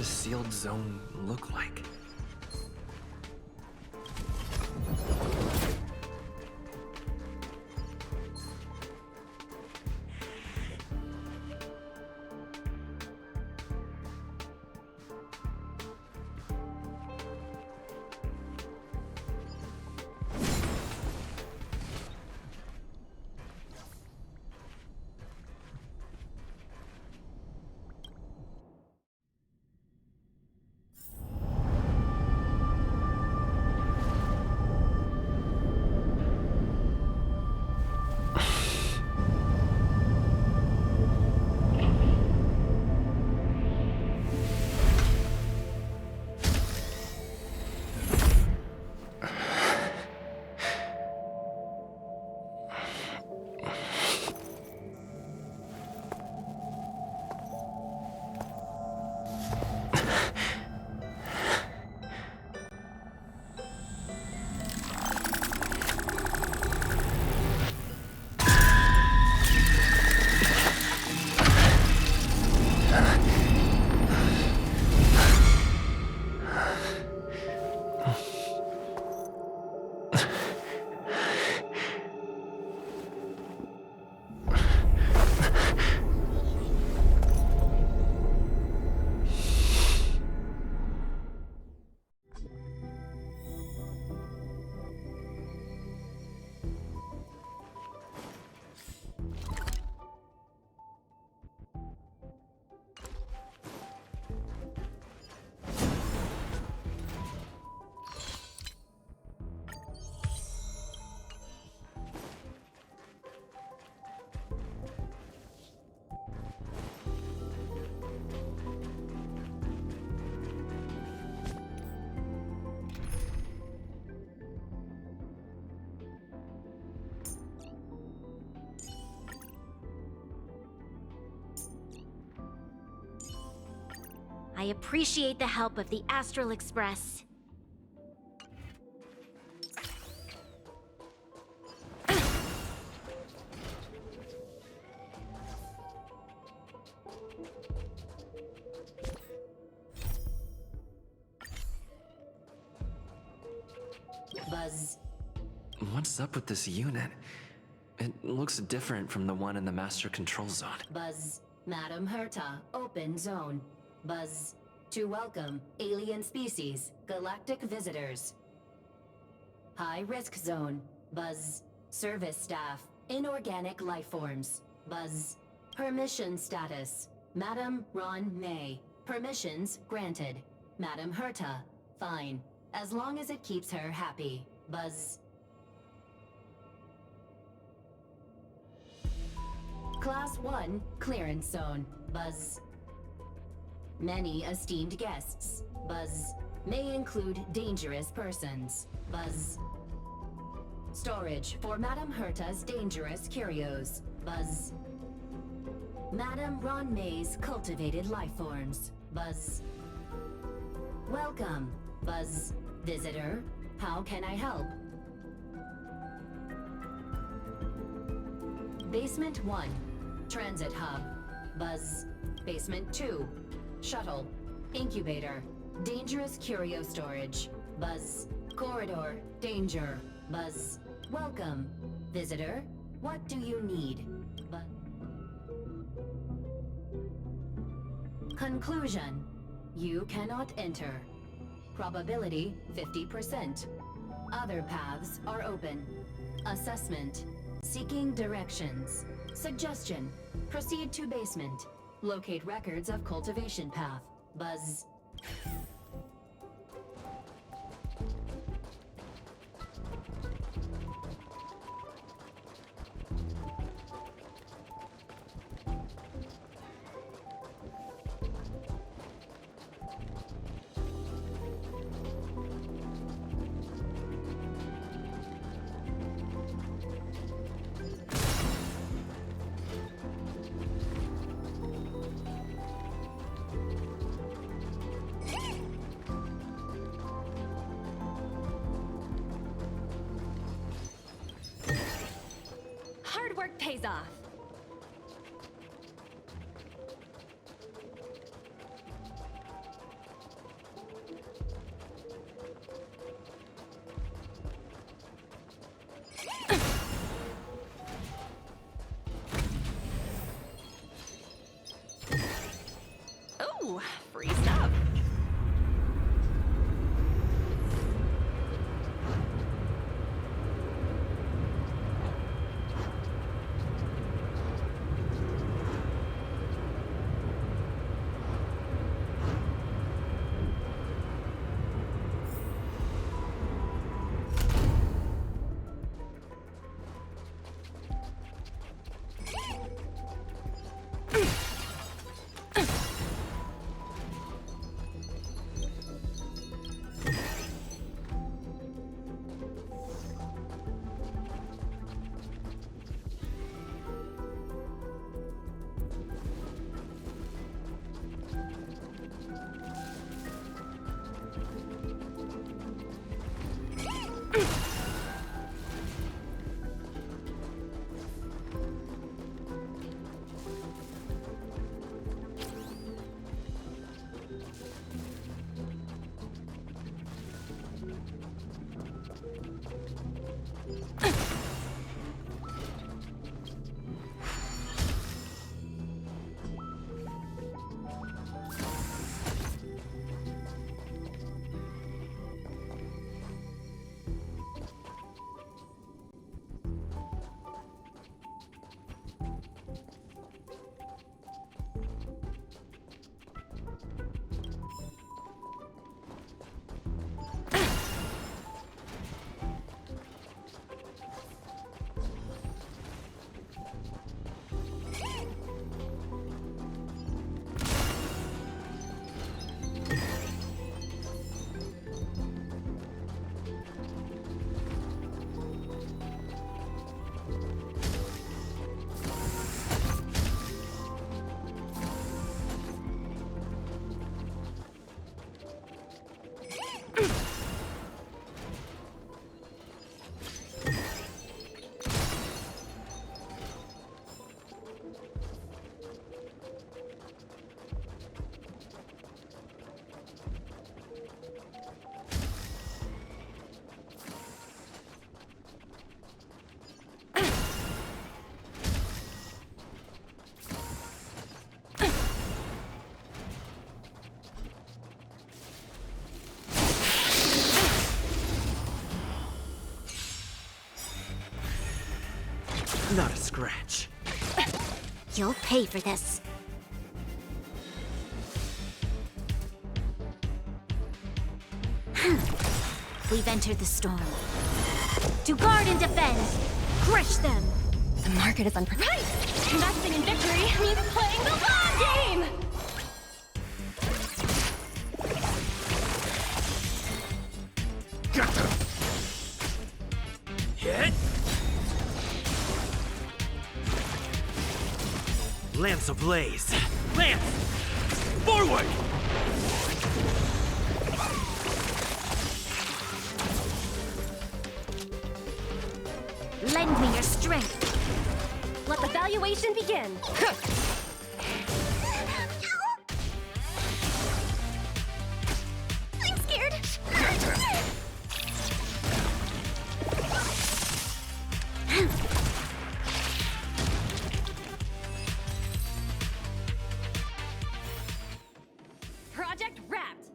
sealed zone look like? I appreciate the help of the Astral Express. Buzz. What's up with this unit? It looks different from the one in the Master Control Zone. Buzz. Madam Herta, open zone. Buzz. To welcome alien species, galactic visitors. High risk zone. Buzz. Service staff, inorganic life forms. Buzz. Permission status. Madam Ruan Mei. Permissions granted. Madam Herta. Fine. As long as it keeps her happy. Buzz. Class 1, clearance zone. Buzz. Many esteemed guests. Buzz. May include dangerous persons. Buzz. Storage for Madam Herta's dangerous curios. Buzz. Madam Ruan Mei's cultivated lifeforms. Buzz. Welcome. Buzz. Visitor, how can I help? Basement 1, Transit Hub. Buzz. Basement 2, Shuttle. Incubator. Dangerous curio storage. Buzz. Corridor. Danger. Buzz. Welcome. Visitor, what do you need? Conclusion. You cannot enter. Probability 50%. Other paths are open. Assessment. Seeking directions. Suggestion. Proceed to basement. Locate records of cultivation path. Buzz. You'll pay for this. We've entered the storm. To guard and defend, crush them. The market is unpredictable. Right! Investing in victory means playing the long game! Got them! Hit! Lance ablaze! Lance! Forward! Lend me your strength. Let the valuation begin! I'm scared. Project wrapped!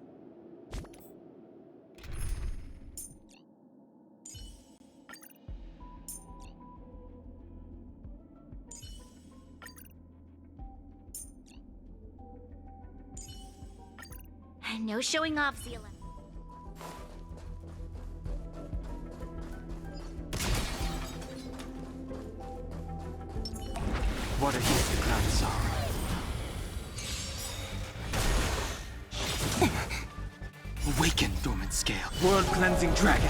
No showing off, Zealand. What are you, the crown song? Awaken, dormant scale. World cleansing dragon.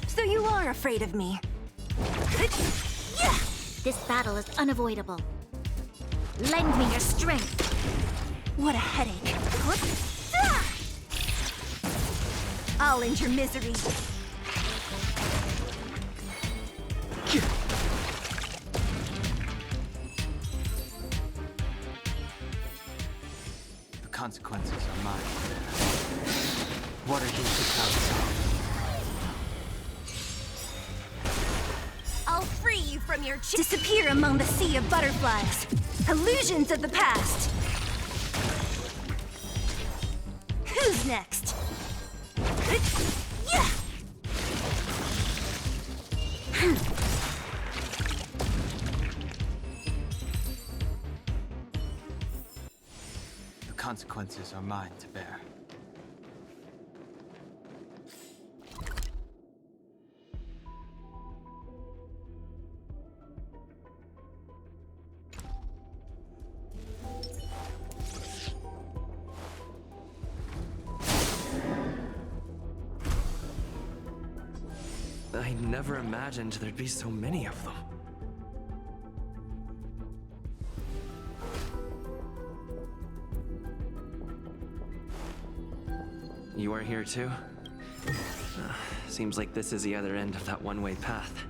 So you are afraid of me. This battle is unavoidable. Lend me your strength. What a headache. I'll end your misery. The consequences are mine. What are you, the crown song? I'll free you from your disappear among the sea of butterflies. Illusions of the past. Who's next? The consequences are mine to bear. I never imagined there'd be so many of them. You are here too? Seems like this is the other end of that one-way path.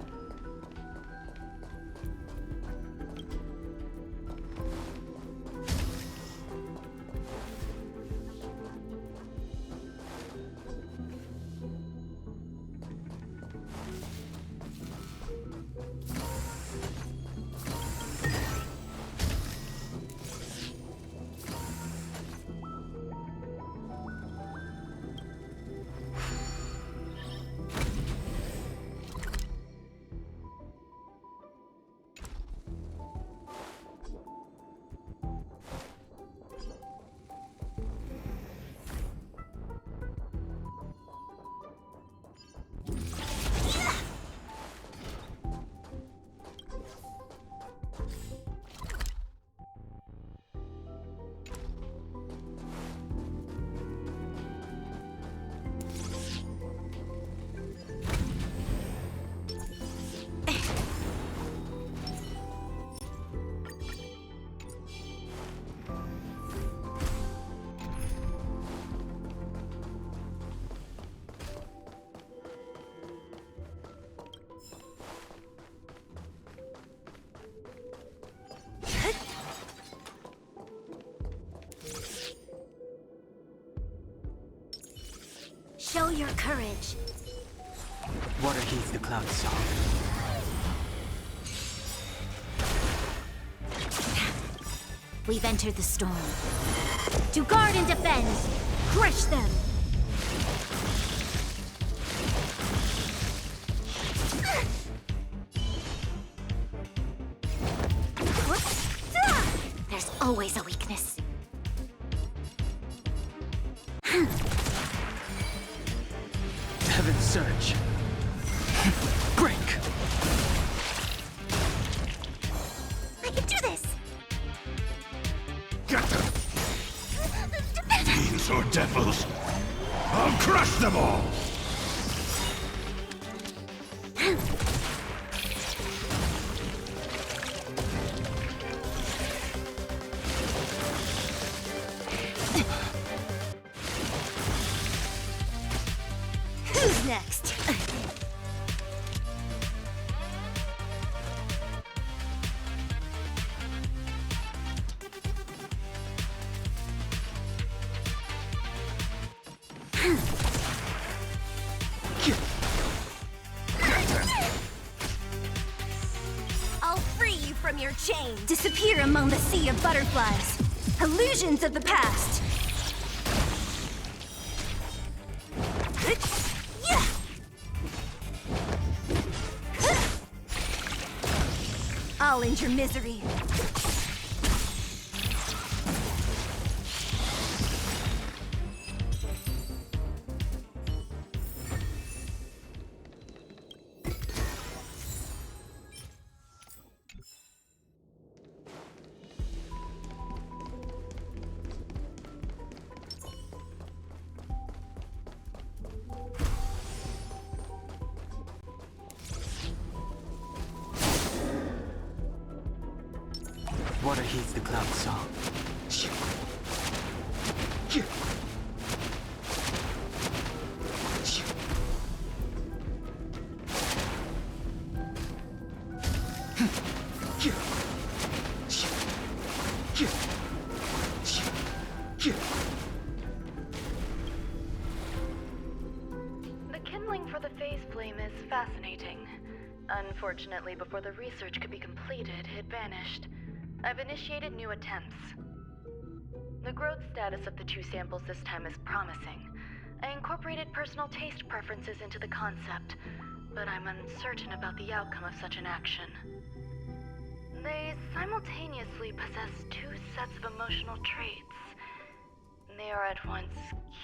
Show your courage. Water heeds the cloud song. We've entered the storm. To guard and defend, crush them. always a weakness. Heaven Surge. Break! I can do this! Get them! Fiends or devils! I'll crush them all! Who's next? I'll free you from your chains. Disappear among the sea of butterflies. Illusions of the past. I'll end your misery. Water heats the cloud saw. The kindling for the phase flame is fascinating. Unfortunately, before the research could be completed, it vanished. I've initiated new attempts. The growth status of the two samples this time is promising. I incorporated personal taste preferences into the concept, but I'm uncertain about the outcome of such an action. They simultaneously possess two sets of emotional traits. They are at once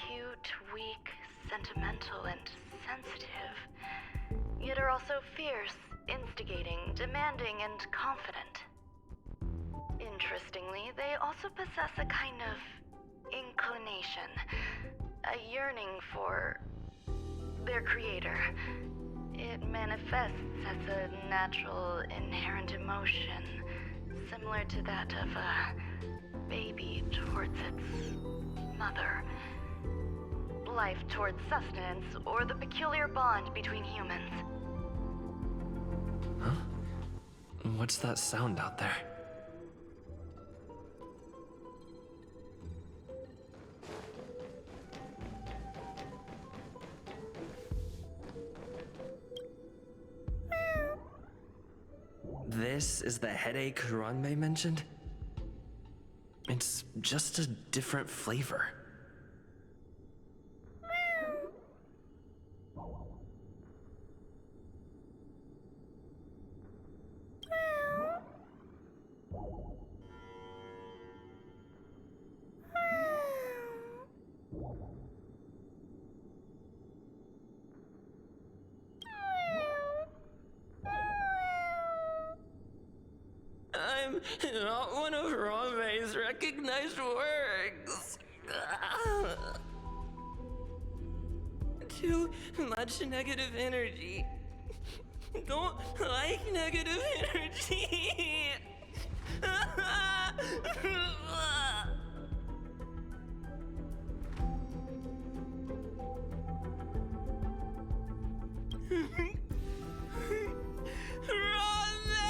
cute, weak, sentimental, and sensitive, yet are also fierce, instigating, demanding, and confident. Interestingly, they also possess a kind of inclination, a yearning for their creator. It manifests as a natural, inherent emotion, similar to that of a baby towards its mother. Life towards sustenance, or the peculiar bond between humans. Huh? What's that sound out there? This is the headache Ruan Mei mentioned? It's just a different flavor. I'm not one of Ruan Mei's recognized works. Too much negative energy. Don't like negative energy. Ruan Mei!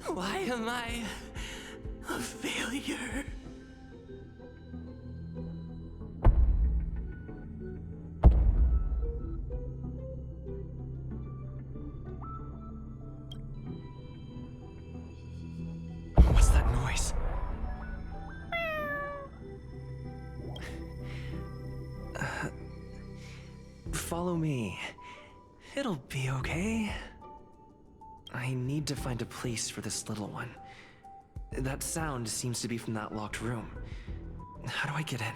Why am I a failure? What's that noise? follow me. It'll be okay. I need to find a place for this little one. That sound seems to be from that locked room. How do I get in?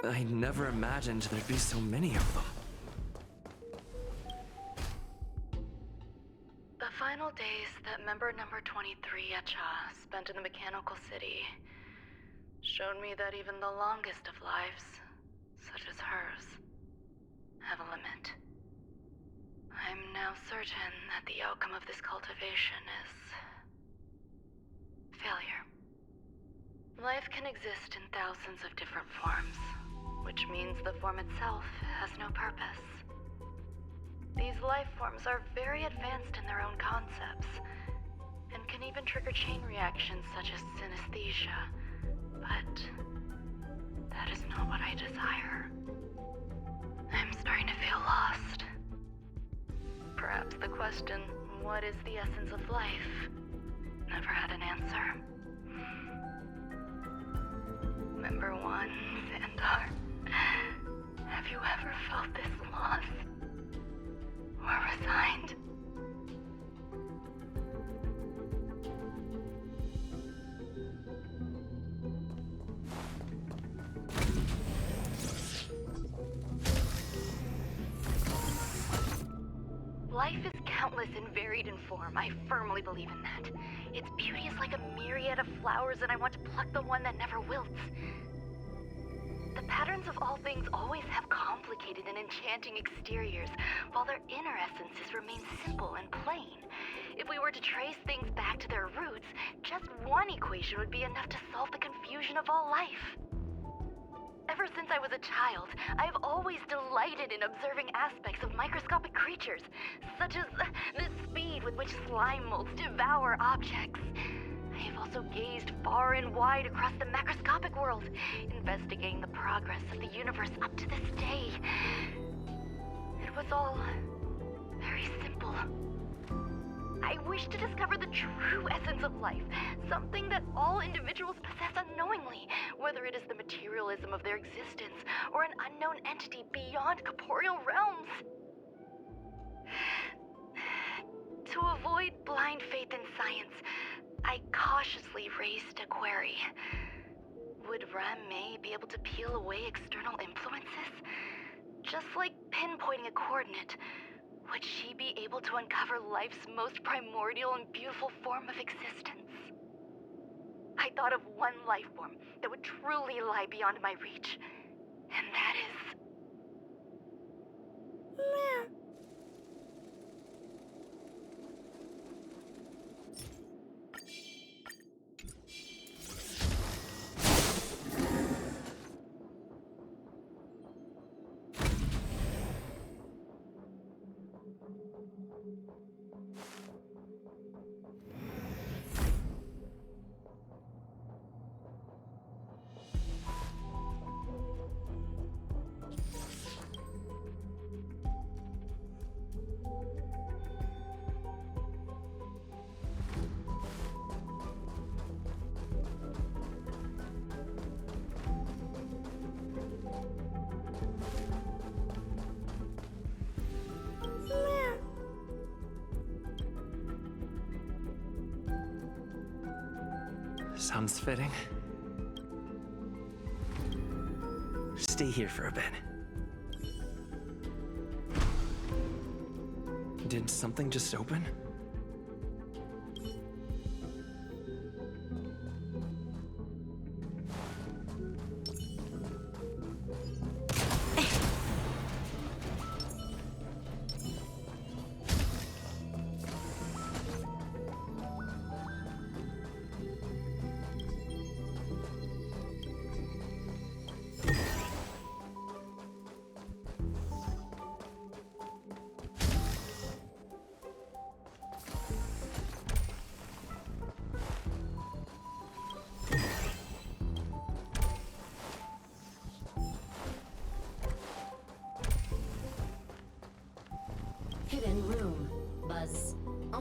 I never imagined there'd be so many of them. The final days that member number 23 Echa spent in the mechanical city showed me that even the longest of lives, such as hers, have a limit. I'm now certain that the outcome of this cultivation is failure. Life can exist in thousands of different forms, which means the form itself has no purpose. These life forms are very advanced in their own concepts, and can even trigger chain reactions such as synesthesia, but that is not what I desire. I'm starting to feel lost. Perhaps the question, what is the essence of life, never had an answer. Member 1, Xandar. Have you ever felt this lost? Or resigned? Life is countless and varied in form. I firmly believe in that. Its beauty is like a myriad of flowers, and I want to pluck the one that never wilts. The patterns of all things always have complicated and enchanting exteriors, while their inner essences remain simple and plain. If we were to trace things back to their roots, just one equation would be enough to solve the confusion of all life. Ever since I was a child, I have always delighted in observing aspects of microscopic creatures, such as the speed with which slime molds devour objects. I have also gazed far and wide across the macroscopic world, investigating the progress of the universe up to this day. It was all very simple. I wish to discover the true essence of life, something that all individuals possess unknowingly, whether it is the materialism of their existence or an unknown entity beyond corporeal realms. To avoid blind faith in science, I cautiously raised a query. Would Ruan Mei be able to peel away external influences? Just like pinpointing a coordinate, would she be able to uncover life's most primordial and beautiful form of existence? I thought of one life form that would truly lie beyond my reach, and that is... Sounds fitting. Stay here for a bit. Did something just open?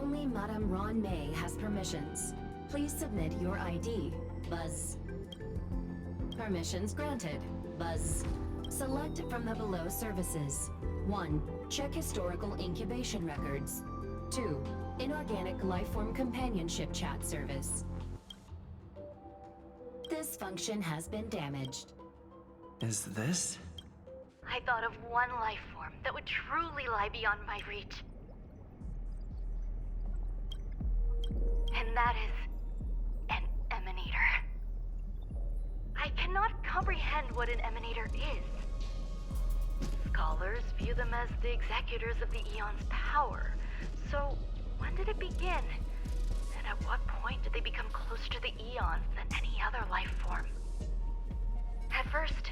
Only Madame Ruan Mei has permissions. Please submit your ID. Buzz. Permissions granted. Buzz. Select from the below services. 1. Check historical incubation records. 2. Inorganic lifeform companionship chat service. This function has been damaged. Is this? I thought of one life form that would truly lie beyond my reach. And that is an emanator. I cannot comprehend what an emanator is. Scholars view them as the executors of the Eon's power. So, when did it begin? And at what point did they become closer to the Eons than any other life form? At first,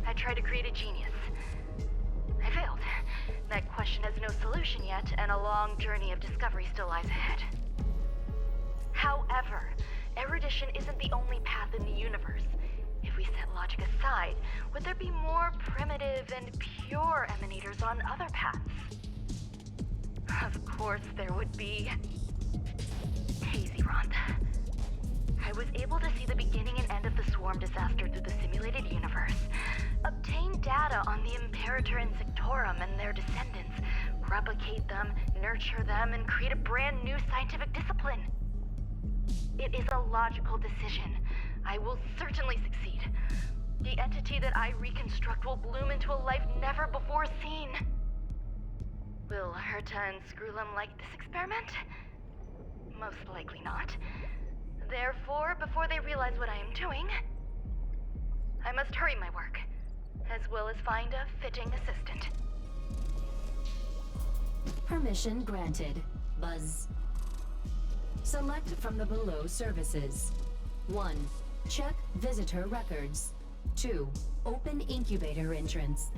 I tried to create a genius. I failed. That question has no solution yet, and a long journey of discovery still lies ahead. However, erudition isn't the only path in the universe. If we set logic aside, would there be more primitive and pure emanators on other paths? Of course there would be. Hazy Rhonda. I was able to see the beginning and end of the swarm disaster through the simulated universe, obtain data on the Imperator and Sectorum and their descendants, replicate them, nurture them, and create a brand new scientific discipline. It is a logical decision. I will certainly succeed. The entity that I reconstruct will bloom into a life never before seen. Will Herta and Screwlum like this experiment? Most likely not. Therefore, before they realize what I am doing, I must hurry my work, as well as find a fitting assistant. Permission granted. Buzz. Select from the below services. 1. Check visitor records. 2. Open incubator entrance.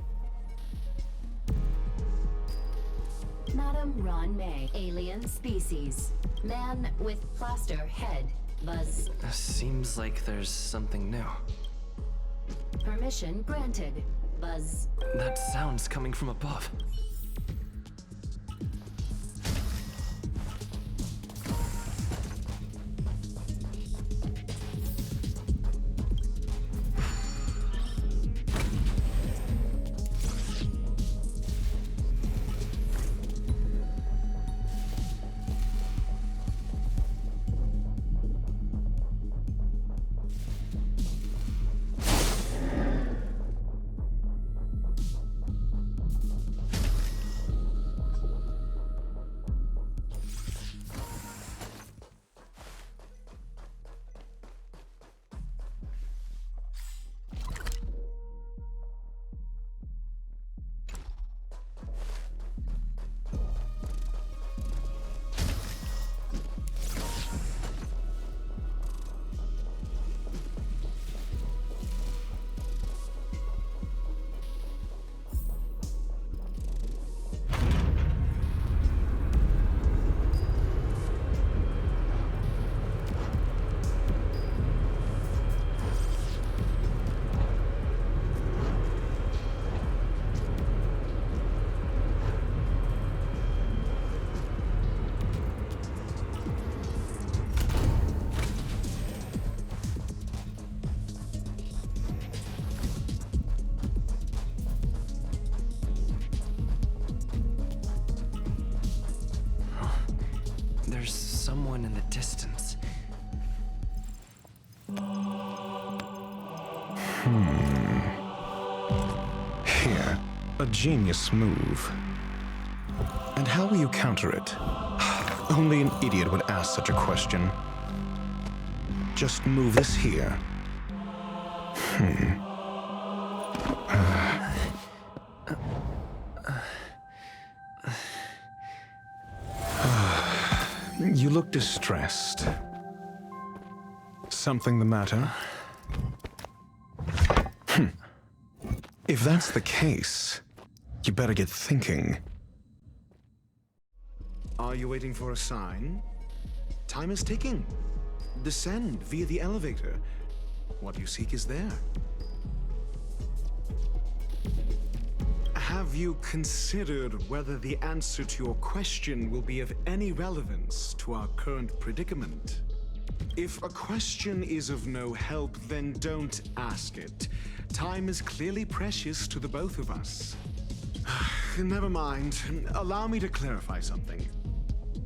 Madame Ruan Mei, alien species. Man with plaster head. Buzz. Seems like there's something new. Permission granted. Buzz. That sound's coming from above. There's someone in the distance. Here, a genius move. And how will you counter it? Only an idiot would ask such a question. Just move this here. You look distressed. Something the matter? If that's the case, you better get thinking. Are you waiting for a sign? Time is ticking. Descend via the elevator. What you seek is there. Have you considered whether the answer to your question will be of any relevance to our current predicament? If a question is of no help, then don't ask it. Time is clearly precious to the both of us. Never mind. Allow me to clarify something.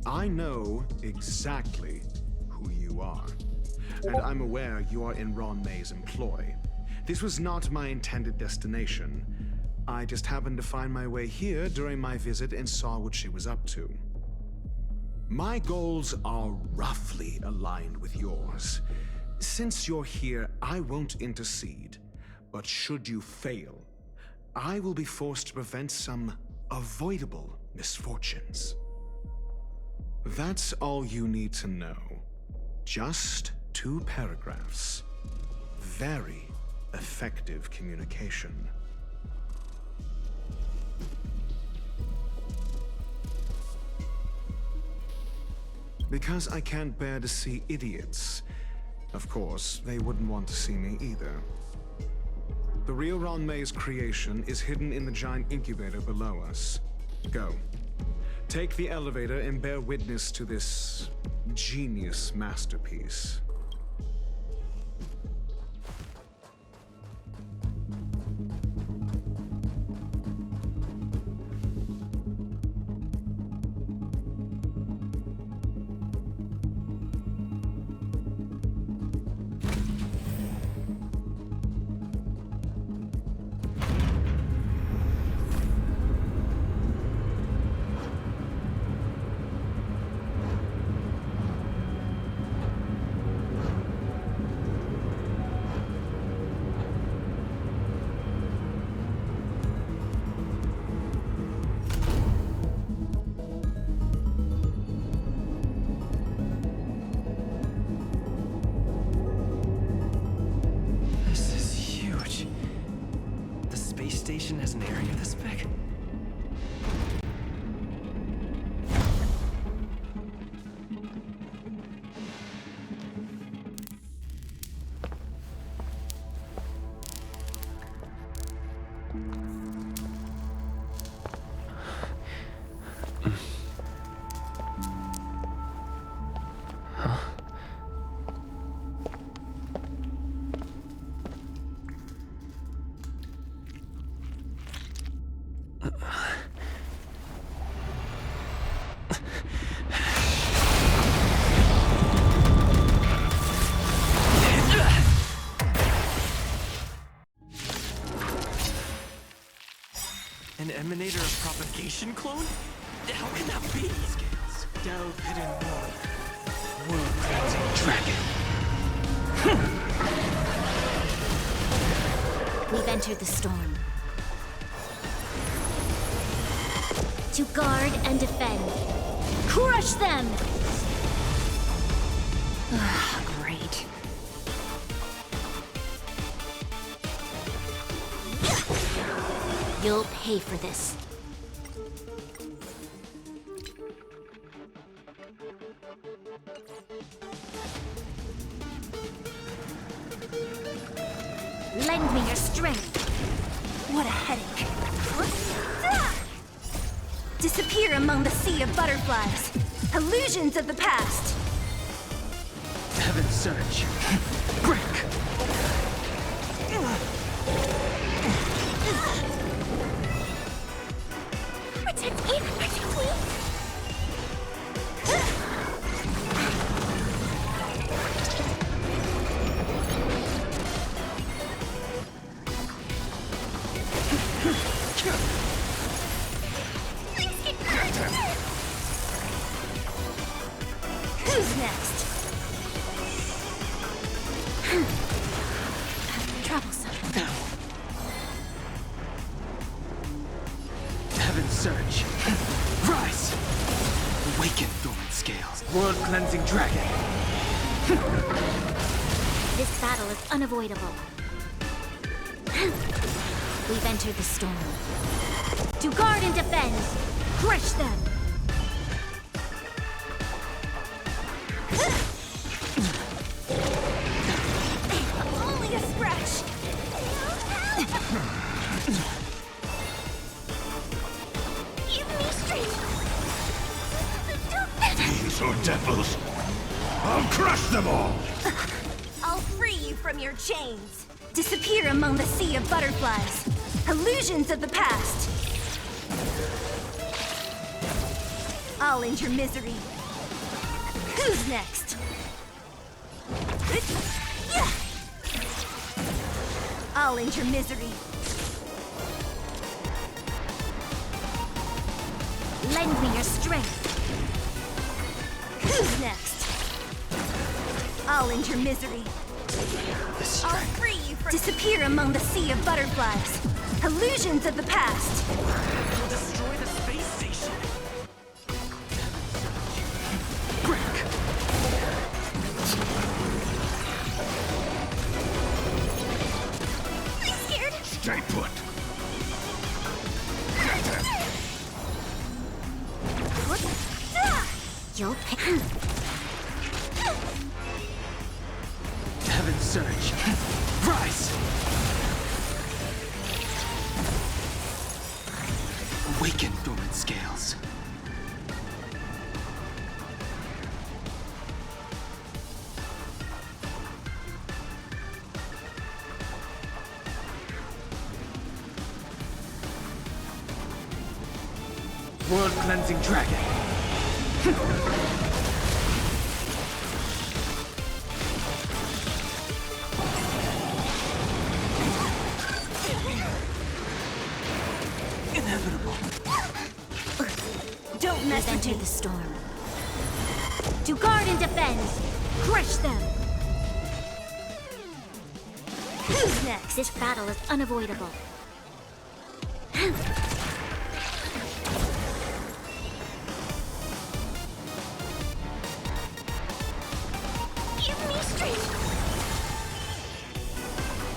I know exactly who you are, and I'm aware you are in Ruan Mei's employ. This was not my intended destination. I just happened to find my way here during my visit and saw what she was up to. My goals are roughly aligned with yours. Since you're here, I won't intercede. But should you fail, I will be forced to prevent some avoidable misfortunes. That's all you need to know. Just 2 paragraphs. Very effective communication. Because I can't bear to see idiots. Of course, they wouldn't want to see me either. The real Ruan Mei's creation is hidden in the giant incubator below us. Go. Take the elevator and bear witness to this genius masterpiece. Station has an area this big? An emanator of propagation clone? How can that be? Scales. Delve hidden world. World cleansing dragon. We've entered the storm. To guard and defend. Crush them! Great. You'll pay for this. Lend me your strength. What a headache. Disappear among the sea of butterflies. Illusions of the past. Heaven surge. Break! Protect me! Protect me! Who's next? Troublesome. Heaven surge. Rise! Awaken, dormant scales. World cleansing dragon. This battle is unavoidable. We've entered the storm. To guard and defend, crush them! Only a scratch! chains. Disappear among the sea of butterflies. Illusions of the past. I'll end your misery. Who's next? I'll end your misery. Lend me your strength. Who's next? I'll end your misery. I'll free you from... Disappear among the sea of butterflies. Illusions of the past. We'll destroy the space station. Brick. I'm scared. Stay put. You'll pick. Heaven's surge. Rise! Awaken, dormant scales. World-cleansing dragon. Inevitable. Don't mess with Enter me. the storm. To guard and defend. Crush them. Who's next? This battle is unavoidable. Give me strength.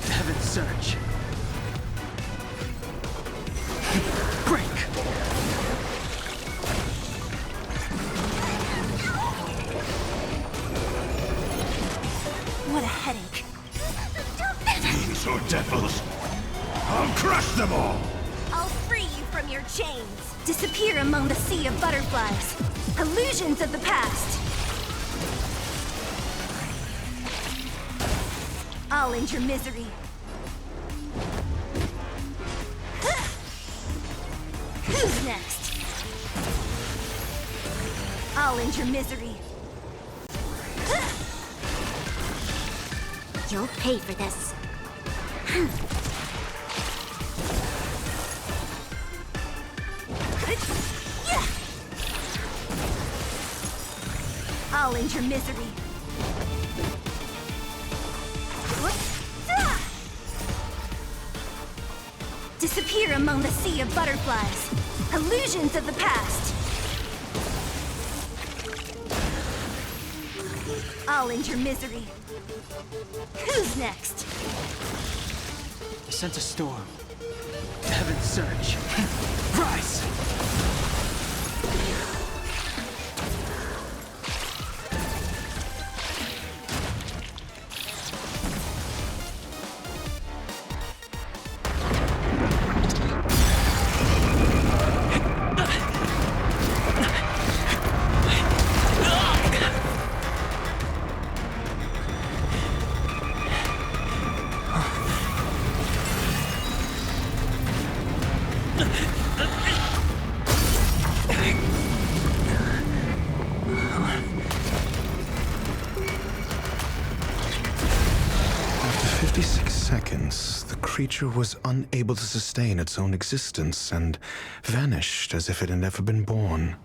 Heaven's surge. Break! What a headache. These are devils. I'll crush them all. I'll free you from your chains. Disappear among the sea of butterflies. Illusions of the past. I'll end your misery. Who's next? I'll end your misery. You'll pay for this. I'll end your misery. Disappear among the sea of butterflies. Illusions of the past. I'll end your misery. Who's next? I sent a storm. Heaven's surge. Rise! After 56 seconds, the creature was unable to sustain its own existence and vanished as if it had never been born.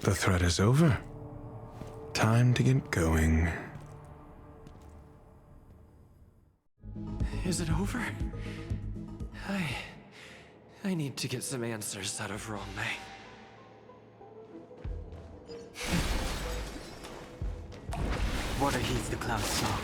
The threat is over. Time to get going. Is it over? I need to get some answers out of Ruan Mei. Water heeds the cloud's song.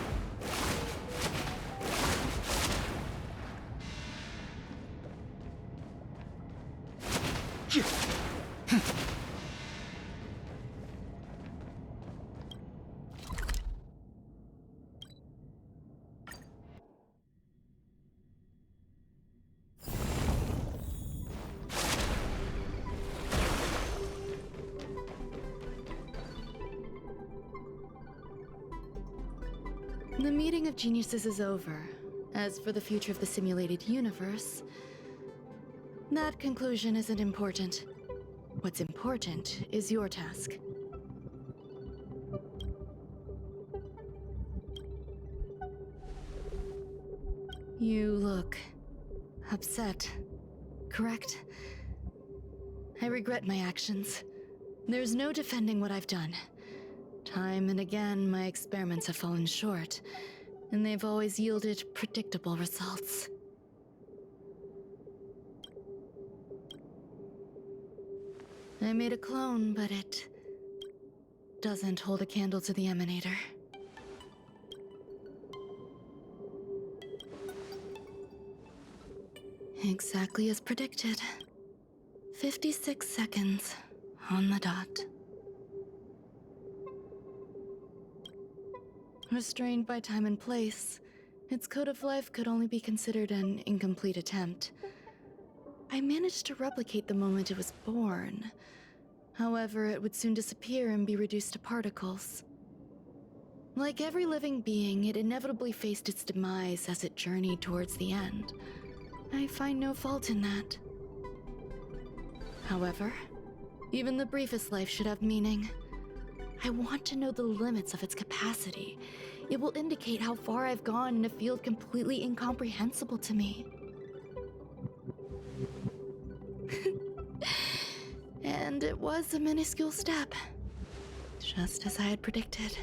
The meeting of geniuses is over. As for the future of the simulated universe, that conclusion isn't important. What's important is your task. You look upset, correct? I regret my actions. There's no defending what I've done. Time and again, my experiments have fallen short, and they've always yielded predictable results. I made a clone, but it doesn't hold a candle to the emanator. Exactly as predicted. 56 seconds on the dot. Restrained by time and place, its code of life could only be considered an incomplete attempt. I managed to replicate the moment it was born. However, it would soon disappear and be reduced to particles. Like every living being, it inevitably faced its demise as it journeyed towards the end. I find no fault in that. However, even the briefest life should have meaning. I want to know the limits of its capacity. It will indicate how far I've gone in a field completely incomprehensible to me. And it was a minuscule step, just as I had predicted.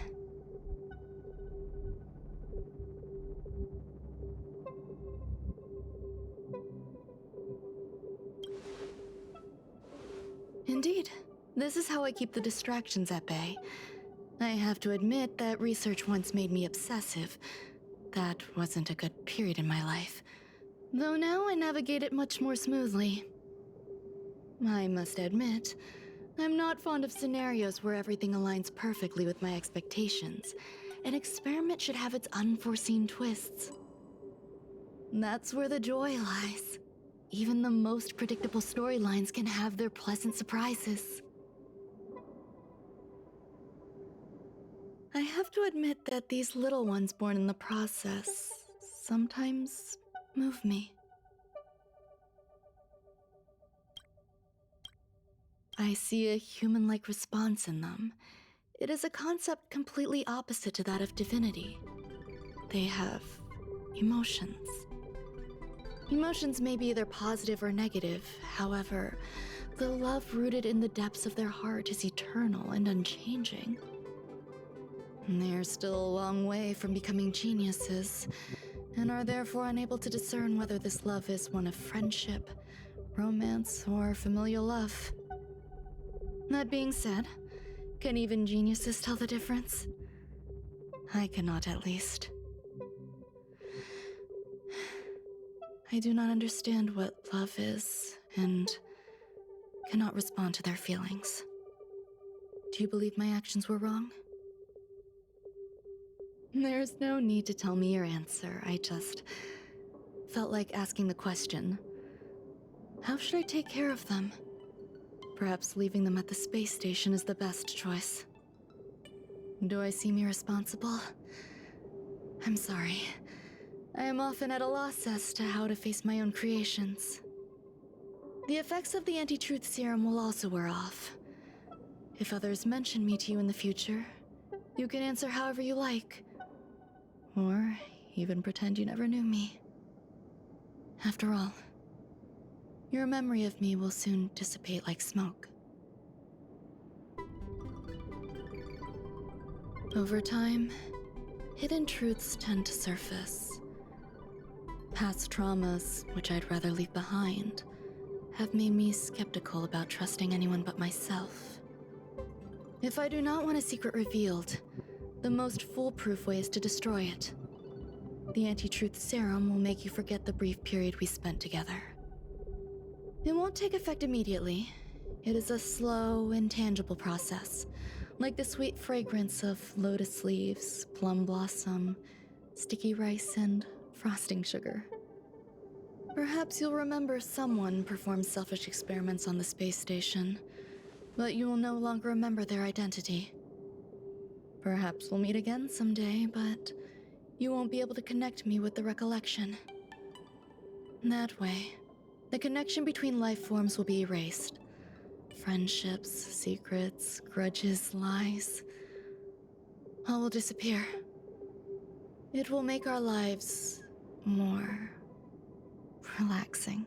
Indeed, this is how I keep the distractions at bay. I have to admit that research once made me obsessive. That wasn't a good period in my life, though now I navigate it much more smoothly. I must admit, I'm not fond of scenarios where everything aligns perfectly with my expectations. An experiment should have its unforeseen twists. That's where the joy lies. Even the most predictable storylines can have their pleasant surprises. I have to admit that these little ones born in the process sometimes move me. I see a human-like response in them. It is a concept completely opposite to that of divinity. They have emotions. Emotions may be either positive or negative. However, the love rooted in the depths of their heart is eternal and unchanging. They're still a long way from becoming geniuses, and are therefore unable to discern whether this love is one of friendship, romance, or familial love. That being said, can even geniuses tell the difference? I cannot, at least. I do not understand what love is, and cannot respond to their feelings. Do you believe my actions were wrong? There's no need to tell me your answer. I just felt like asking the question. How should I take care of them? Perhaps leaving them at the space station is the best choice. Do I seem irresponsible? I'm sorry. I am often at a loss as to how to face my own creations. The effects of the anti-truth serum will also wear off. If others mention me to you in the future, you can answer however you like. Or even pretend you never knew me. After all, your memory of me will soon dissipate like smoke. Over time, hidden truths tend to surface. Past traumas, which I'd rather leave behind, have made me skeptical about trusting anyone but myself. If I do not want a secret revealed, the most foolproof way is to destroy it. The anti-truth serum will make you forget the brief period we spent together. It won't take effect immediately. It is a slow, intangible process, like the sweet fragrance of lotus leaves, plum blossom, sticky rice, and frosting sugar. Perhaps you'll remember someone performed selfish experiments on the space station, but you will no longer remember their identity. Perhaps we'll meet again someday, but you won't be able to connect me with the recollection. That way, the connection between life forms will be erased. Friendships, secrets, grudges, lies, all will disappear. It will make our lives more relaxing.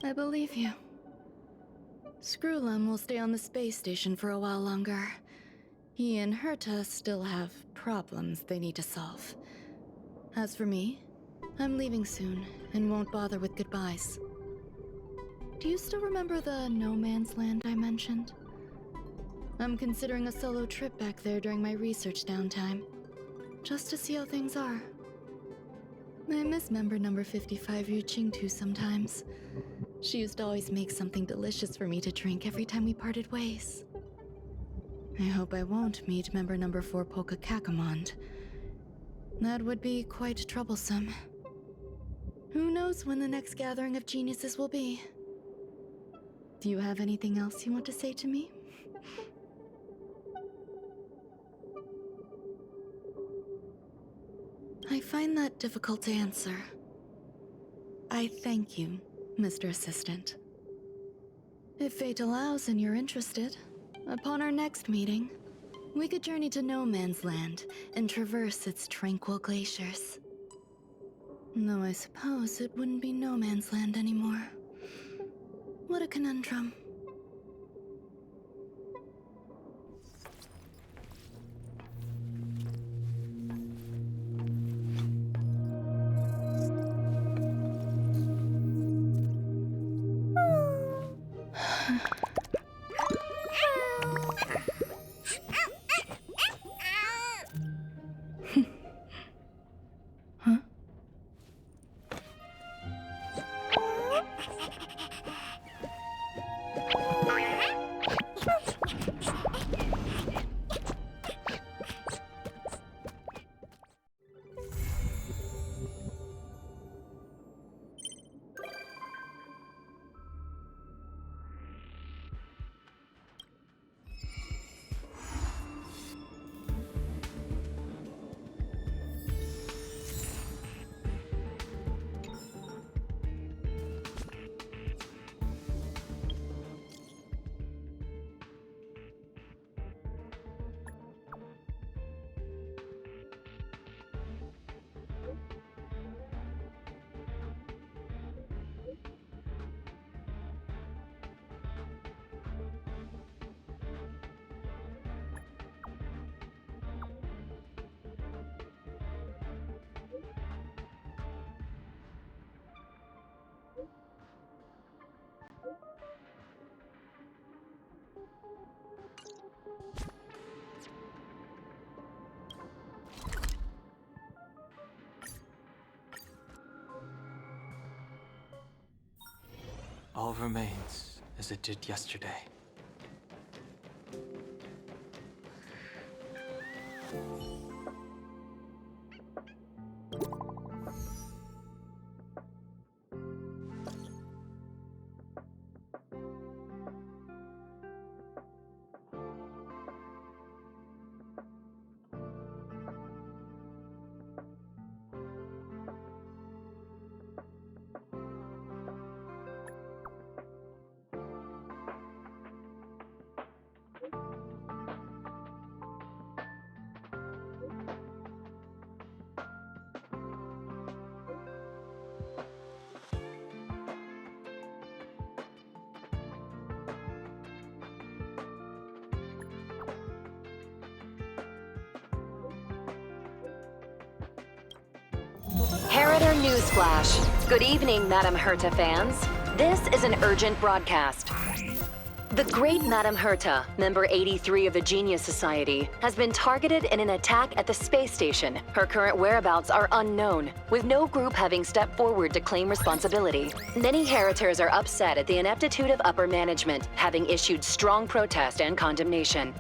I believe you. Screwlum will stay on the space station for a while longer. He and Herta still have problems they need to solve. As for me, I'm leaving soon and won't bother with goodbyes. Do you still remember the no man's land I mentioned? I'm considering a solo trip back there during my research downtime, just to see how things are. I miss member number 55 Yu Qingtu sometimes. She used to always make something delicious for me to drink every time we parted ways. I hope I won't meet member number 4 Polka Kakamond. That would be quite troublesome. Who knows when the next gathering of geniuses will be? Do you have anything else you want to say to me? I find that difficult to answer. I thank you, Mr. Assistant. If fate allows and you're interested, upon our next meeting, we could journey to No Man's Land and traverse its tranquil glaciers. Though I suppose it wouldn't be No Man's Land anymore. What a conundrum. All remains as it did yesterday. Heritor Newsflash. Good evening, Madame Herta fans. This is an urgent broadcast. The great Madame Herta, member 83 of the Genius Society, has been targeted in an attack at the space station. Her current whereabouts are unknown, with no group having stepped forward to claim responsibility. Many Heritors are upset at the ineptitude of upper management, having issued strong protest and condemnation.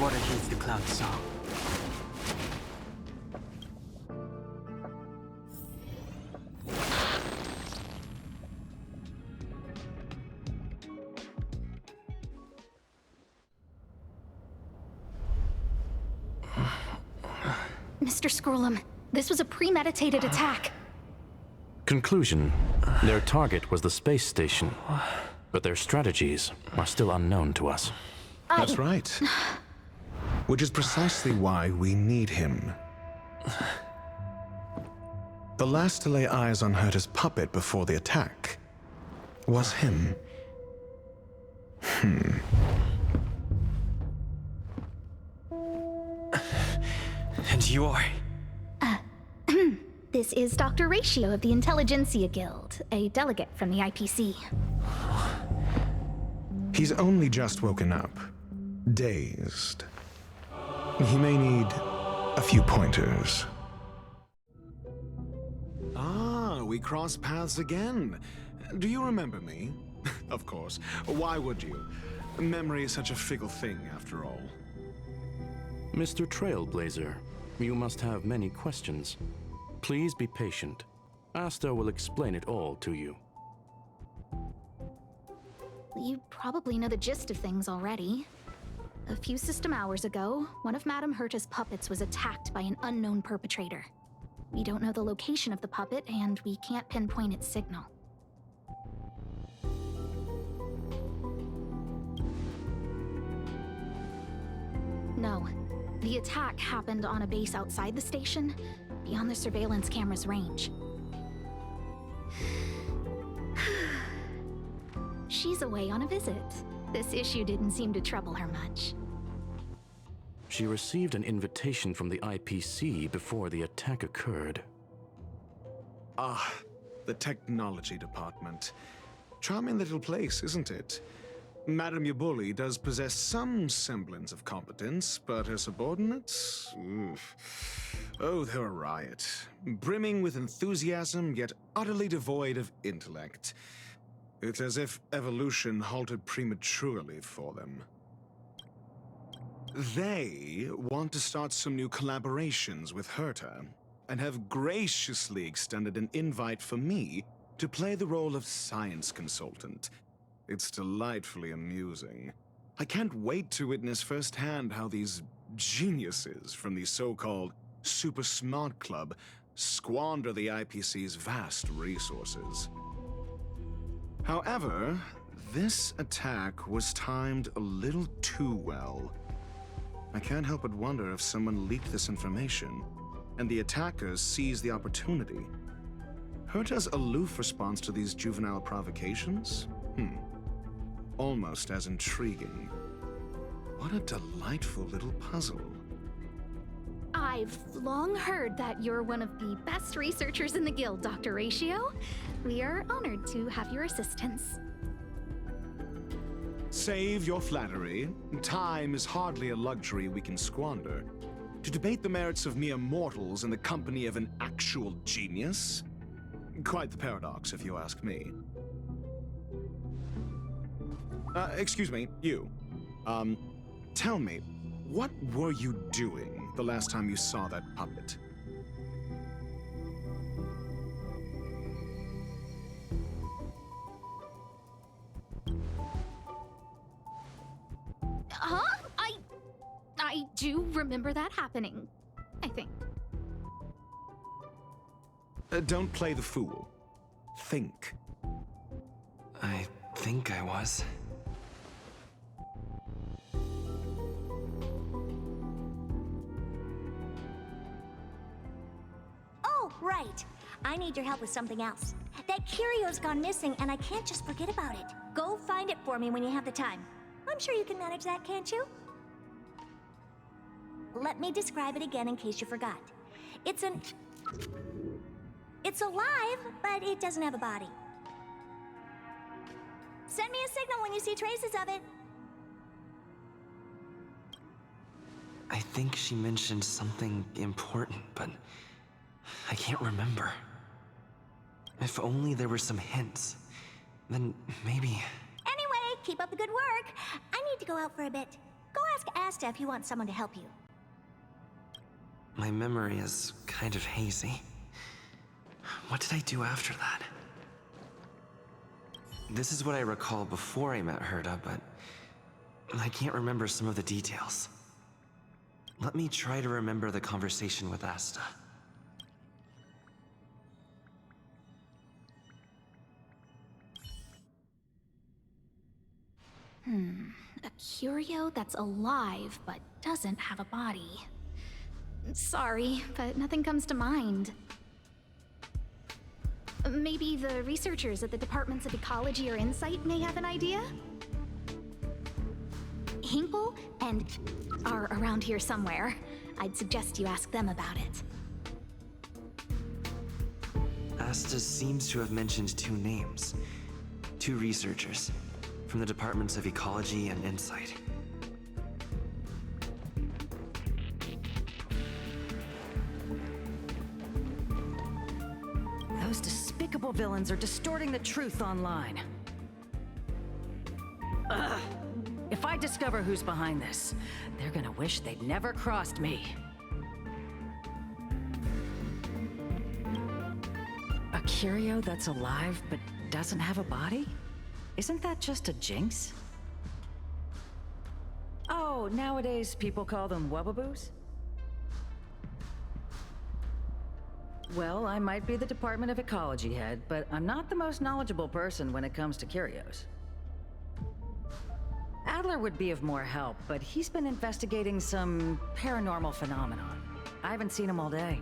Water heeds the cloud's song. Mr. Scrollum, this was a premeditated attack. Conclusion: their target was the space station, but their strategies are still unknown to us. That's right. Which is precisely why we need him. The last to lay eyes on Herta's puppet before the attack was him. And you are? This is Dr.Ratio of the Intelligentsia Guild, a delegate from the IPC. He's only just woken up, dazed. He may need a few pointers. Ah, we cross paths again. Do you remember me? Of course. Why would you? Memory is such a fickle thing, after all. Mr. Trailblazer, you must have many questions. Please be patient. Asta will explain it all to you. You probably know the gist of things already. A few system hours ago, one of Madame Herta's puppets was attacked by an unknown perpetrator. We don't know the location of the puppet, and we can't pinpoint its signal. No. The attack happened on a base outside the station, beyond the surveillance camera's range. She's away on a visit. This issue didn't seem to trouble her much. She received an invitation from the IPC before the attack occurred. Ah, the technology department. Charming little place, isn't it? Madame Yabuli does possess some semblance of competence, but her subordinates? Oof. Oh, they're a riot. Brimming with enthusiasm, yet utterly devoid of intellect. It's as if evolution halted prematurely for them. They want to start some new collaborations with Herta, and have graciously extended an invite for me to play the role of science consultant. It's delightfully amusing. I can't wait to witness firsthand how these geniuses from the so-called Super Smart Club squander the IPC's vast resources. However, this attack was timed a little too well. I can't help but wonder if someone leaked this information, and the attackers seized the opportunity. Herta's aloof response to these juvenile provocations? Almost as intriguing. What a delightful little puzzle. I've long heard that you're one of the best researchers in the guild, Dr. Ratio. We are honored to have your assistance. Save your flattery. Time is hardly a luxury we can squander. To debate the merits of mere mortals in the company of an actual genius? Quite the paradox, if you ask me. Excuse me, you. Tell me, what were you doing the last time you saw that puppet? Huh? I do remember that happening, I think. Don't play the fool. Think. I think I was. Oh, right. I need your help with something else. That curio's gone missing, and I can't just forget about it. Go find it for me when you have the time. I'm sure you can manage that, can't you? Let me describe it again in case you forgot. It's alive, but it doesn't have a body. Send me a signal when you see traces of it. I think she mentioned something important, but I can't remember. If only there were some hints, then maybe... Anyway, keep up the good work. I need to go out for a bit. Go ask Asta if you want someone to help you. My memory is kind of hazy. What did I do after that? This is what I recall before I met Herta, but I can't remember some of the details. Let me try to remember the conversation with Asta. A curio that's alive but doesn't have a body. Sorry, but nothing comes to mind. Maybe the researchers at the Departments of Ecology or Insight may have an idea? Hinkle and are around here somewhere. I'd suggest you ask them about it. Asta seems to have mentioned two names. Two researchers from the Departments of Ecology and Insight. Those despicable villains are distorting the truth online. Ugh. If I discover who's behind this, they're gonna wish they'd never crossed me. A curio that's alive but doesn't have a body? Isn't that just a jinx? Oh, nowadays people call them wubbaboos? Well, I might be the Department of Ecology head, but I'm not the most knowledgeable person when it comes to curios. Adler would be of more help, but he's been investigating some paranormal phenomenon. I haven't seen him all day.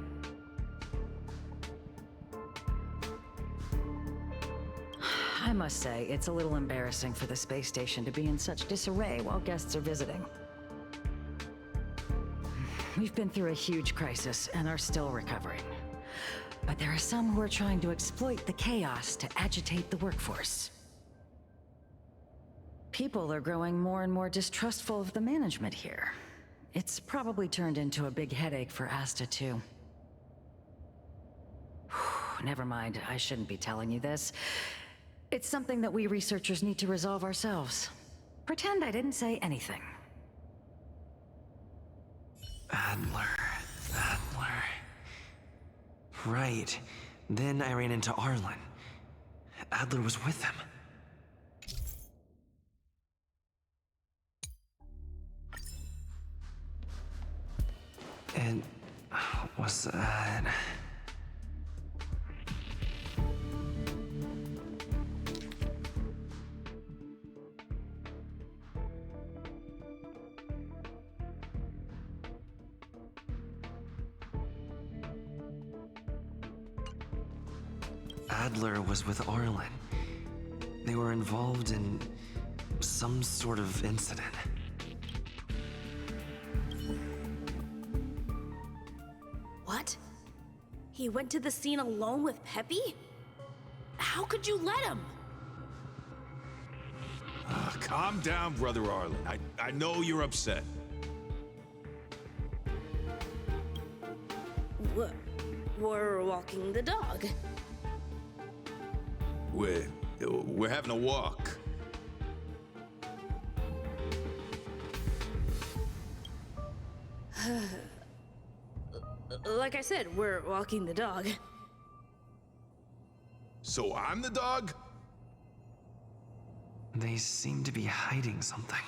I must say, it's a little embarrassing for the space station to be in such disarray while guests are visiting. We've been through a huge crisis and are still recovering. But there are some who are trying to exploit the chaos to agitate the workforce. People are growing more and more distrustful of the management here. It's probably turned into a big headache for Asta, too. Never mind, I shouldn't be telling you this. It's something that we researchers need to resolve ourselves. Pretend I didn't say anything. Adler. Right. Then I ran into Arlen. Adler was with him. And was that... Adler was with Arlen. They were involved in some sort of incident. What? He went to the scene alone with Peppy? How could you let him? Calm down, Brother Arlen. I know you're upset. We're walking the dog. We're having a walk. Like I said, we're walking the dog. So I'm the dog? They seem to be hiding something.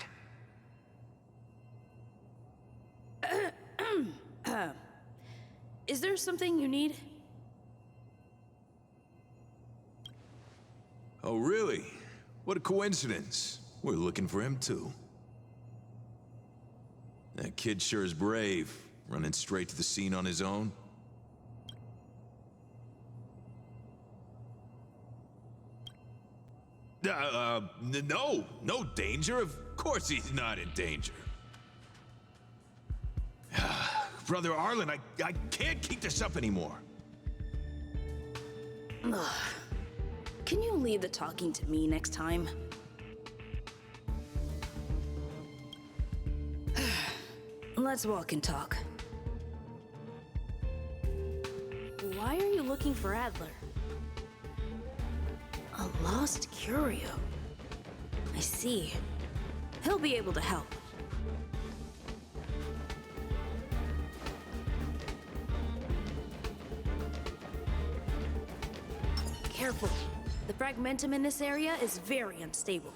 Is there something you need? Oh, really? What a coincidence. We're looking for him, too. That kid sure is brave, running straight to the scene on his own. No danger. Of course he's not in danger. Brother Arlen, I can't keep this up anymore. Can you leave the talking to me next time? Let's walk and talk. Why are you looking for Adler? A lost curio. I see. He'll be able to help. Careful. The fragmentum in this area is very unstable.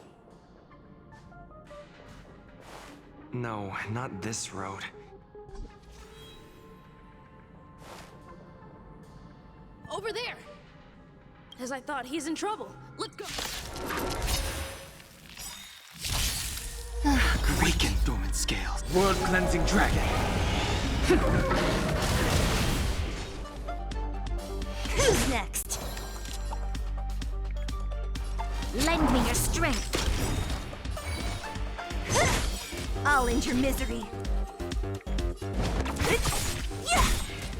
No, not this road. Over there! As I thought, he's in trouble. Let's go! Awaken, dormant scales. World-cleansing dragon. Who's next? Lend me your strength. I'll end your misery.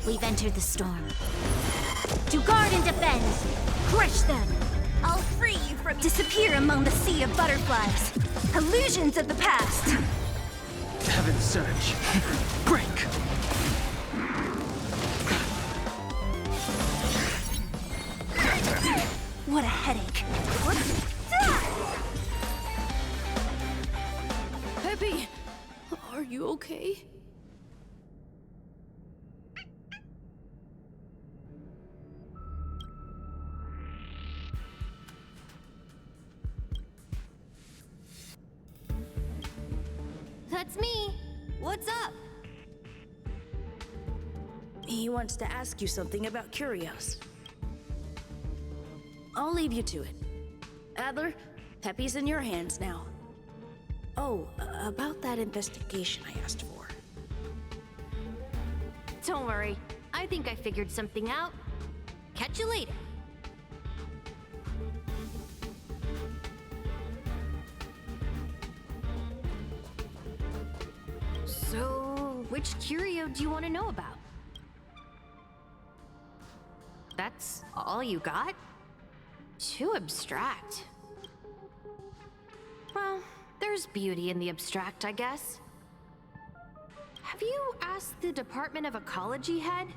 We've entered the storm. To guard and defend! Crush them! I'll free you from disappear among the sea of butterflies. Illusions of the past. Heaven surge. Break! What a headache. Peppy! Are you okay? That's me. What's up? He wants to ask you something about curios. I'll leave you to it. Adler, Peppy's in your hands now. Oh, about that investigation I asked for. Don't worry. I think I figured something out. Catch you later. So, which curio do you want to know about? That's all you got? Too abstract. Well, there's beauty in the abstract, I guess. Have you asked the Department of Ecology head?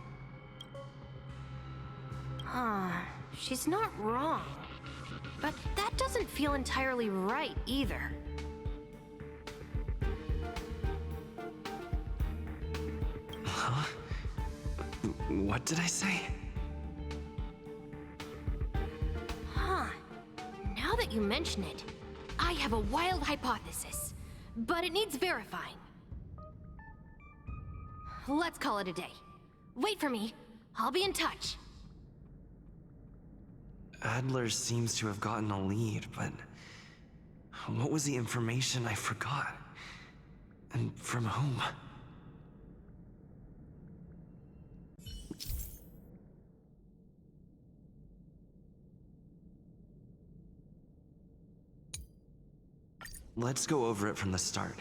She's not wrong. But that doesn't feel entirely right either. Huh? What did I say? Now that you mention it, I have a wild hypothesis, but it needs verifying. Let's call it a day. Wait for me. I'll be in touch. Adler seems to have gotten a lead, but what was the information I forgot? And from whom? Let's go over it from the start.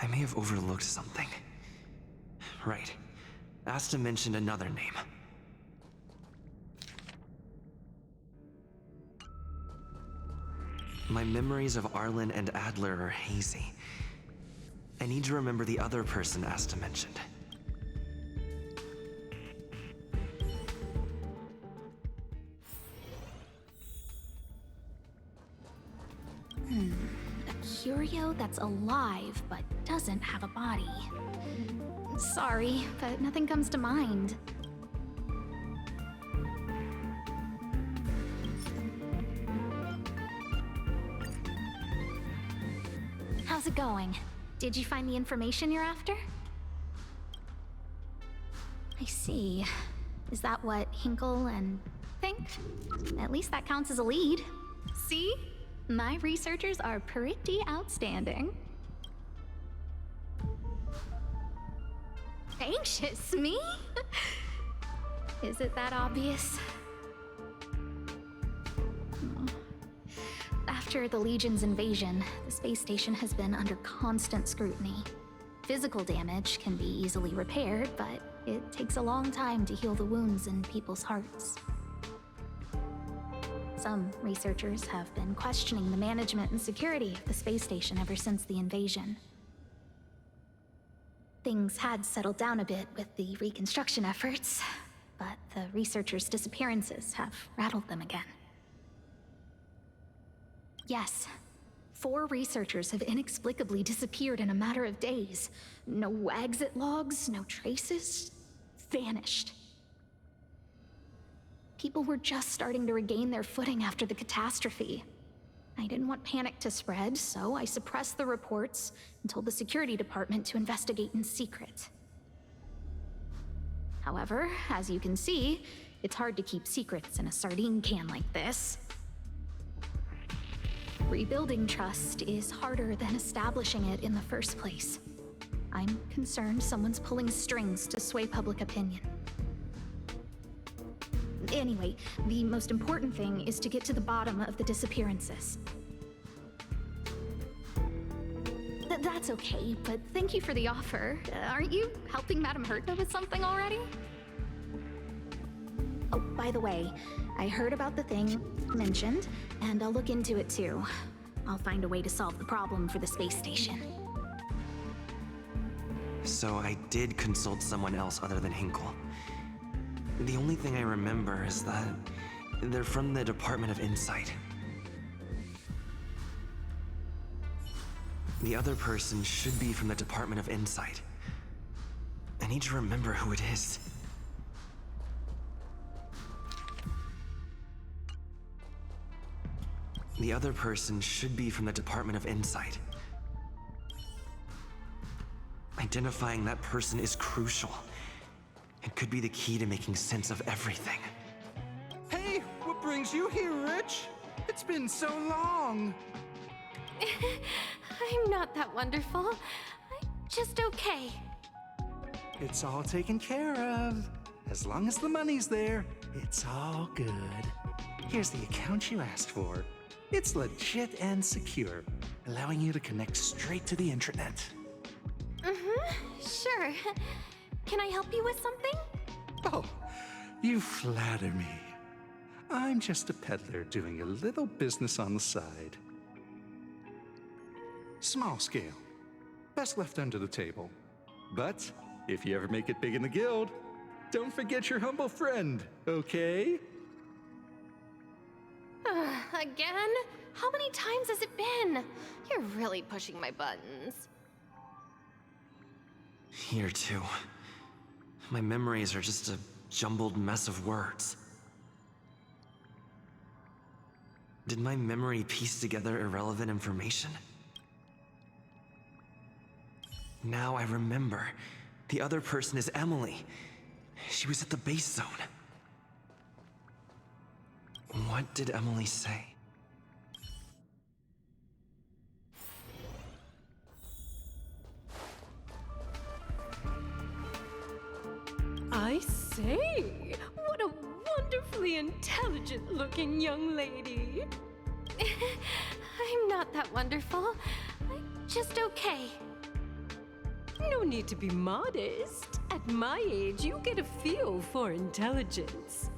I may have overlooked something. Right. Asta mentioned another name. My memories of Arlen and Adler are hazy. I need to remember the other person Asta mentioned. A curio that's alive but doesn't have a body. Sorry, but nothing comes to mind. How's it going? Did you find the information you're after? I see. Is that what Hinkle and think? At least that counts as a lead. See? My researchers are pretty outstanding. Anxious, me? Is it that obvious? After the Legion's invasion, the space station has been under constant scrutiny. Physical damage can be easily repaired, but it takes a long time to heal the wounds in people's hearts. Some researchers have been questioning the management and security of the space station ever since the invasion. Things had settled down a bit with the reconstruction efforts, but the researchers' disappearances have rattled them again. Yes, 4 researchers have inexplicably disappeared in a matter of days. No exit logs, no traces. Vanished. People were just starting to regain their footing after the catastrophe. I didn't want panic to spread, so I suppressed the reports and told the security department to investigate in secret. However, as you can see, it's hard to keep secrets in a sardine can like this. Rebuilding trust is harder than establishing it in the first place. I'm concerned someone's pulling strings to sway public opinion. Anyway, the most important thing is to get to the bottom of the disappearances. That's okay, but thank you for the offer. Aren't you helping Madame Herta with something already? Oh, by the way, I heard about the thing mentioned, and I'll look into it too. I'll find a way to solve the problem for the space station. So I did consult someone else other than Hinkle. The only thing I remember is that they're from the Department of Insight. The other person should be from the Department of Insight. I need to remember who it is. The other person should be from the Department of Insight. Identifying that person is crucial. It could be the key to making sense of everything. Hey, what brings you here, Rich? It's been so long. I'm not that wonderful. I'm just okay. It's all taken care of. As long as the money's there, it's all good. Here's the account you asked for. It's legit and secure, allowing you to connect straight to the intranet. Sure. Can I help you with something? Oh, you flatter me. I'm just a peddler doing a little business on the side. Small scale. Best left under the table. But if you ever make it big in the guild, don't forget your humble friend, okay? Again? How many times has it been? You're really pushing my buttons. Here too. My memories are just a jumbled mess of words. Did my memory piece together irrelevant information? Now I remember. The other person is Emily. She was at the base zone. What did Emily say? I say, what a wonderfully intelligent-looking young lady. I'm not that wonderful. I'm just okay. No need to be modest. At my age, you get a feel for intelligence.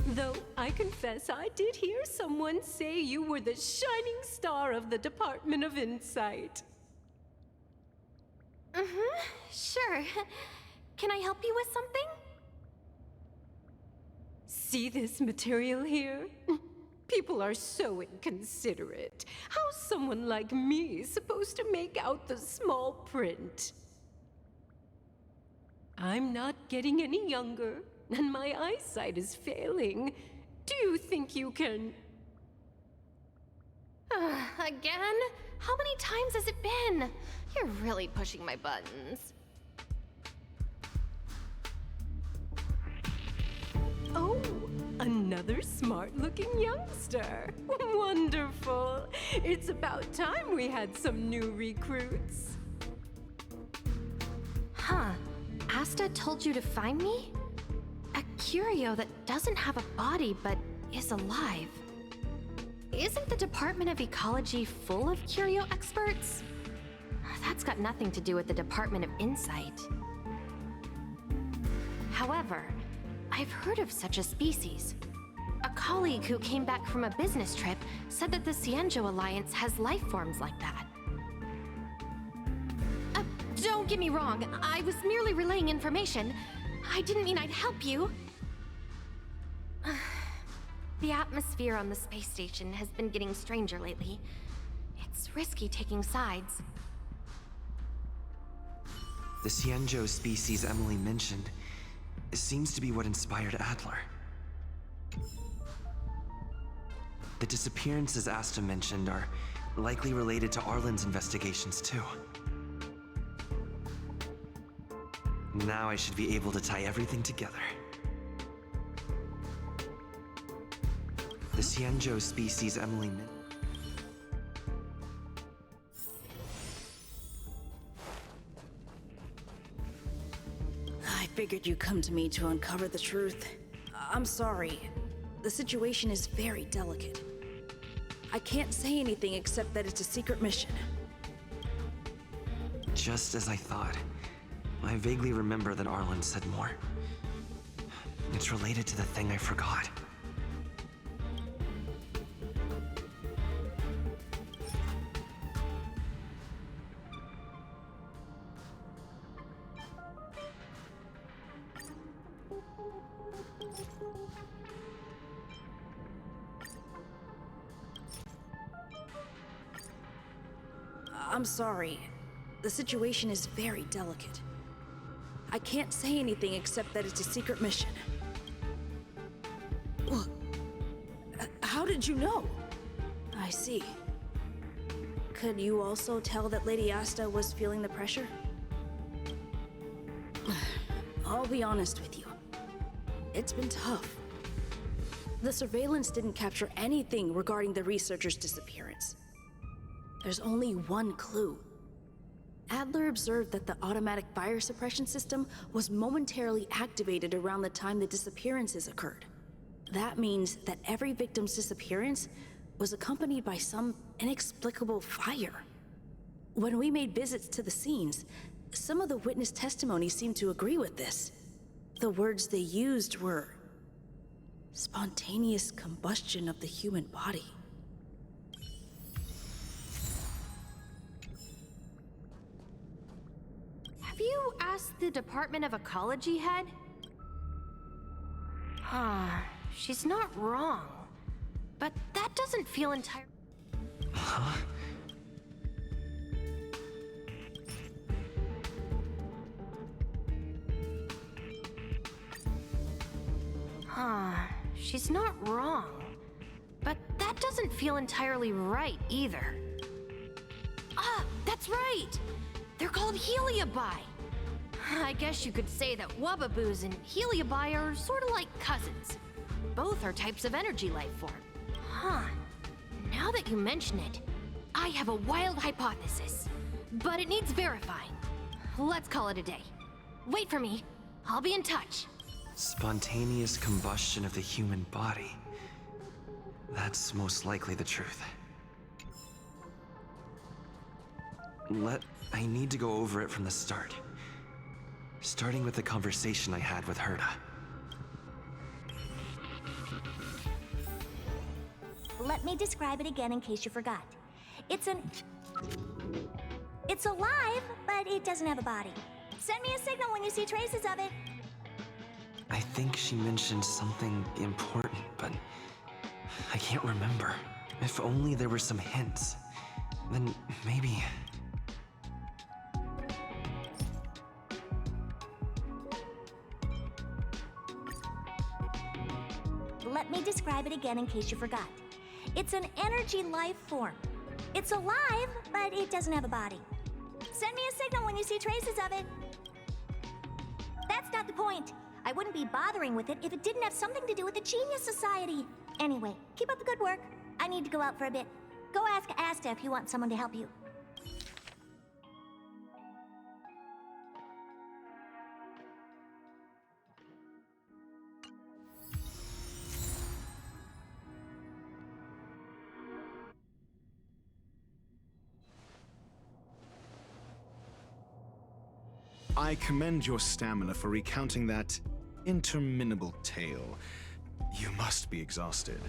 Though I confess I did hear someone say you were the shining star of the Department of Insight. Sure. Can I help you with something? See this material here? People are so inconsiderate. How's someone like me supposed to make out the small print? I'm not getting any younger, and my eyesight is failing. Do you think you can... Again? How many times has it been? You're really pushing my buttons. Oh, another smart-looking youngster. Wonderful. It's about time we had some new recruits. Huh. Asta told you to find me? A curio that doesn't have a body but is alive. Isn't the Department of Ecology full of curio experts? That's got nothing to do with the Department of Insight. However, I've heard of such a species. A colleague who came back from a business trip said that the Cienjo Alliance has life forms like that. Don't get me wrong, I was merely relaying information. I didn't mean I'd help you. The atmosphere on the space station has been getting stranger lately. It's risky taking sides. The Cienjo species Emily mentioned, seems to be what inspired Adler. The disappearances Asta mentioned are likely related to Arlen's investigations too. Now I should be able to tie everything together. The Xianzhou species Emily I figured you'd come to me to uncover the truth. I'm sorry. The situation is very delicate. I can't say anything except that it's a secret mission. Just as I thought. I vaguely remember that Arlen said more. It's related to the thing I forgot. I'm sorry. The situation is very delicate. I can't say anything except that it's a secret mission. Well, how did you know? I see. Could you also tell that Lady Asta was feeling the pressure? I'll be honest with you. It's been tough. The surveillance didn't capture anything regarding the researcher's disappearance. There's only one clue. Adler observed that the automatic fire suppression system was momentarily activated around the time the disappearances occurred. That means that every victim's disappearance was accompanied by some inexplicable fire. When we made visits to the scenes, some of the witness testimony seemed to agree with this. The words they used were spontaneous combustion of the human body. Have you asked the Department of Ecology head? She's not wrong. But that doesn't feel entirely... Huh? She's not wrong. But that doesn't feel entirely right either. That's right! They're called Heliobi. I guess you could say that Wubbaboos and Heliobi are sort of like cousins. Both are types of energy life form. Now that you mention it, I have a wild hypothesis. But it needs verifying. Let's call it a day. Wait for me. I'll be in touch. Spontaneous combustion of the human body. That's most likely the truth. I need to go over it from the start. Starting with the conversation I had with Herta. Let me describe it again in case you forgot. It's alive, but it doesn't have a body. Send me a signal when you see traces of it. I think she mentioned something important, but I can't remember. If only there were some hints. Then maybe... Let me describe it again in case you forgot. It's an energy life form. It's alive, but it doesn't have a body. Send me a signal when you see traces of it. That's not the point. I wouldn't be bothering with it if it didn't have something to do with the Genius Society. Anyway, keep up the good work. I need to go out for a bit. Go ask Asta if you want someone to help you. I commend your stamina for recounting that interminable tale. You must be exhausted.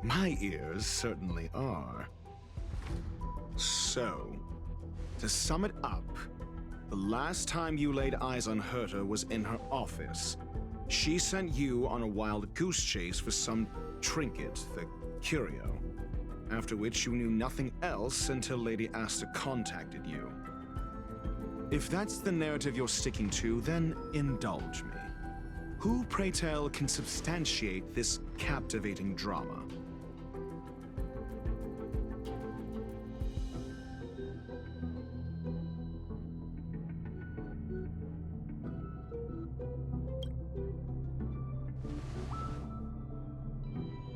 My ears certainly are. So, to sum it up, the last time you laid eyes on Herta was in her office. She sent you on a wild goose chase for some trinket, the curio, after which you knew nothing else until Lady Asta contacted you. If that's the narrative you're sticking to, then indulge me. Who, pray tell, can substantiate this captivating drama?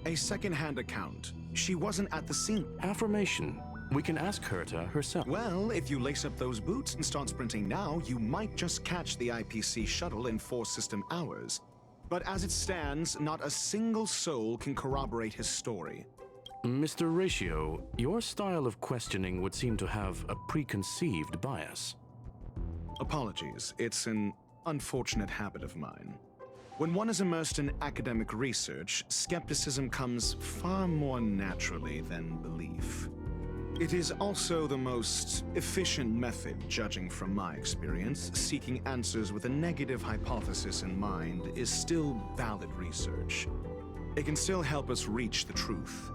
A second-hand account. She wasn't at the scene. Affirmation. We can ask Herta herself. Well, if you lace up those boots and start sprinting now, you might just catch the IPC shuttle in 4 system hours. But as it stands, not a single soul can corroborate his story. Mr. Ratio, your style of questioning would seem to have a preconceived bias. Apologies, it's an unfortunate habit of mine. When one is immersed in academic research, skepticism comes far more naturally than belief. It is also the most efficient method, judging from my experience. Seeking answers with a negative hypothesis in mind is still valid research. It can still help us reach the truth.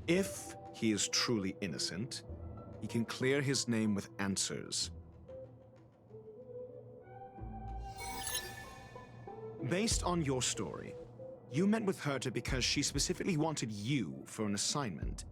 If he is truly innocent, he can clear his name with answers. Based on your story, you met with Herta because she specifically wanted you for an assignment.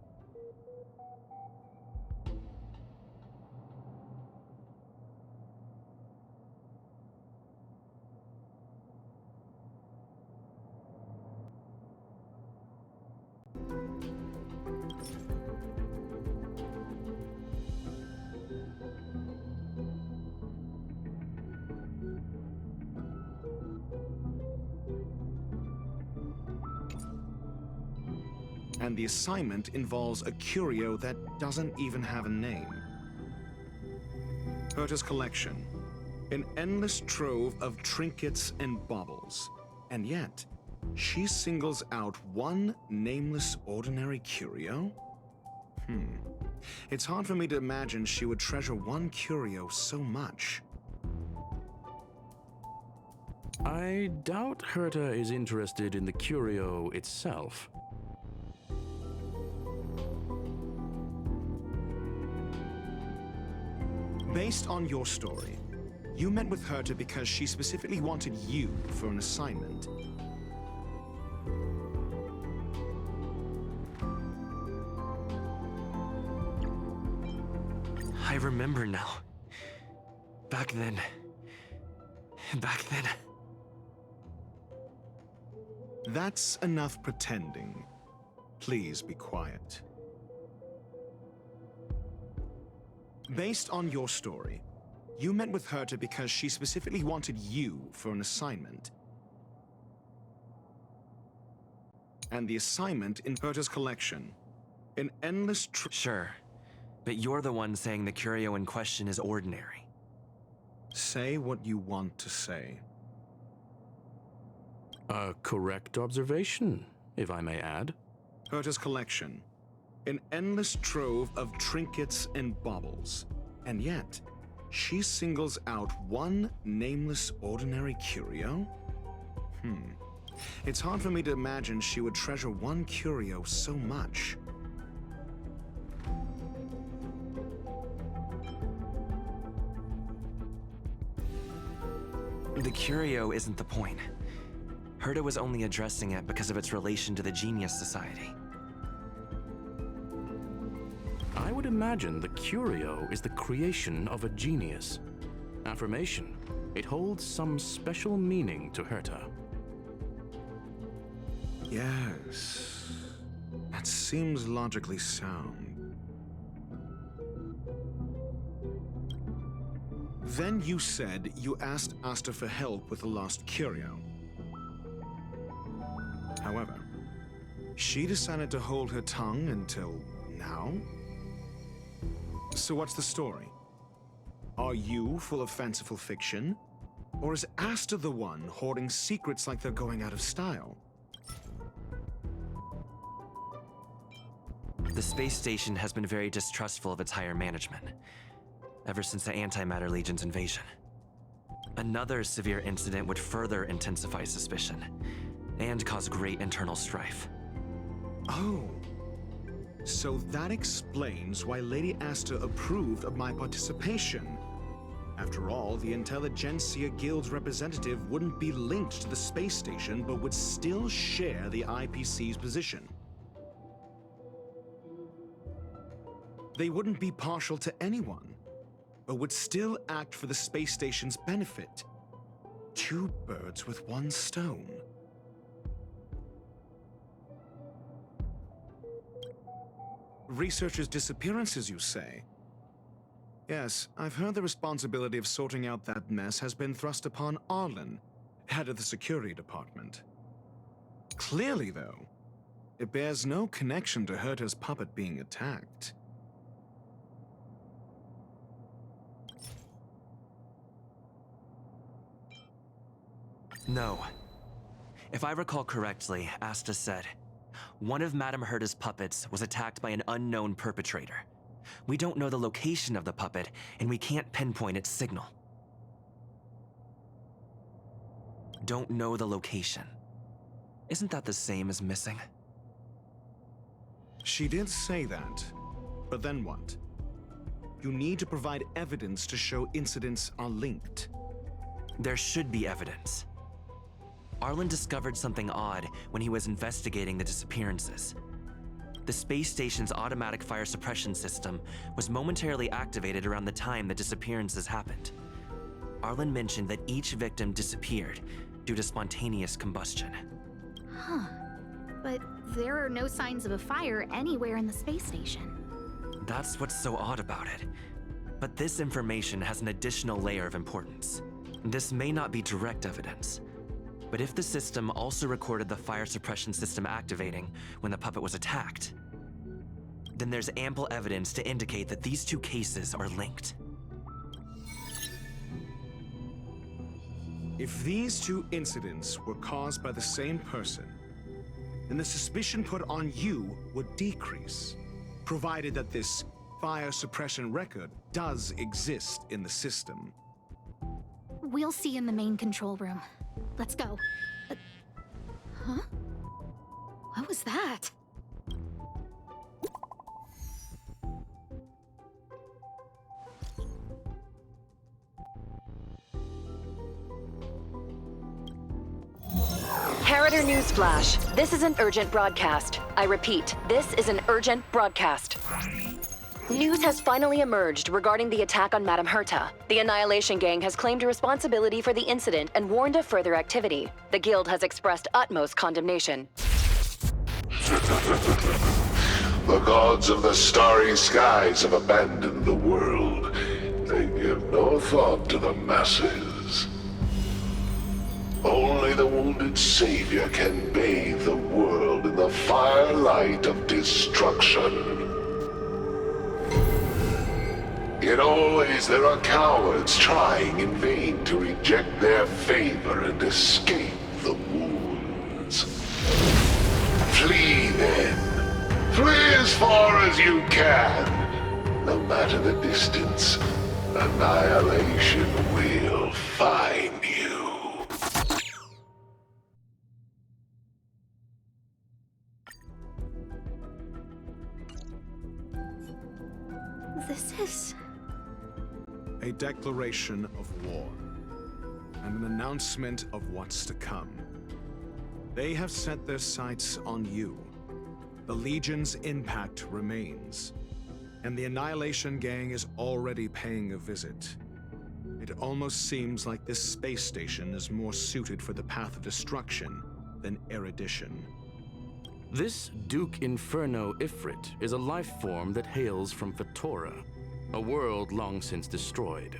And the assignment involves a curio that doesn't even have a name. Herta's collection. An endless trove of trinkets and baubles. And yet, she singles out one nameless ordinary curio? It's hard for me to imagine she would treasure one curio so much. I doubt Herta is interested in the curio itself. Based on your story, you met with Herta because she specifically wanted you for an assignment. I remember now. Back then. That's enough pretending. Please be quiet. Based on your story, you met with Herta because she specifically wanted you for an assignment. And the assignment in Herta's collection. An endless Sure, but you're the one saying the curio in question is ordinary. Say what you want to say. A correct observation, if I may add. Herta's collection. An endless trove of trinkets and baubles. And yet, she singles out one nameless ordinary curio? It's hard for me to imagine she would treasure one curio so much. The curio isn't the point. Herta was only addressing it because of its relation to the Genius Society. I would imagine the curio is the creation of a genius. Affirmation. It holds some special meaning to Herta. Yes. That seems logically sound. Then you said you asked Asta for help with the lost curio. However, she decided to hold her tongue until now? So what's the story? Are you full of fanciful fiction? Or is Asta the one hoarding secrets like they're going out of style? The space station has been very distrustful of its higher management, ever since the Antimatter Legion's invasion. Another severe incident would further intensify suspicion, and cause great internal strife. Oh. So that explains why Lady Asta approved of my participation. After all, the Intelligentsia Guild's representative wouldn't be linked to the space station, but would still share the IPC's position. They wouldn't be partial to anyone, but would still act for the space station's benefit. Two birds with one stone. Researchers' disappearances, you say? Yes, I've heard the responsibility of sorting out that mess has been thrust upon Arlen, head of the security department. Clearly, though, it bears no connection to Herta's puppet being attacked. No. If I recall correctly, Asta said, one of Madame Herta's puppets was attacked by an unknown perpetrator. We don't know the location of the puppet, and we can't pinpoint its signal. Don't know the location. Isn't that the same as missing? She did say that, but then what? You need to provide evidence to show incidents are linked. There should be evidence. Arlen discovered something odd when he was investigating the disappearances. The space station's automatic fire suppression system was momentarily activated around the time the disappearances happened. Arlen mentioned that each victim disappeared due to spontaneous combustion. Huh. But there are no signs of a fire anywhere in the space station. That's what's so odd about it. But this information has an additional layer of importance. This may not be direct evidence, but if the system also recorded the fire suppression system activating when the puppet was attacked, then there's ample evidence to indicate that these two cases are linked. If these two incidents were caused by the same person, then the suspicion put on you would decrease, provided that this fire suppression record does exist in the system. We'll see in the main control room. Let's go. Huh? What was that? Harrider Newsflash. This is an urgent broadcast. I repeat, this is an urgent broadcast. News has finally emerged regarding the attack on Madame Herta. The Annihilation Gang has claimed responsibility for the incident and warned of further activity. The Guild has expressed utmost condemnation. The gods of the starry skies have abandoned the world. They give no thought to the masses. Only the wounded savior can bathe the world in the firelight of destruction. Yet always there are cowards trying in vain to reject their favor and escape the wounds. Flee then. Flee as far as you can. No matter the distance, annihilation will find you. This is... A declaration of war, and an announcement of what's to come. They have set their sights on you. The Legion's impact remains, and the Annihilation Gang is already paying a visit. It almost seems like this space station is more suited for the path of destruction than erudition. This Duke Inferno Ifrit is a life form that hails from Fatora, a world long since destroyed.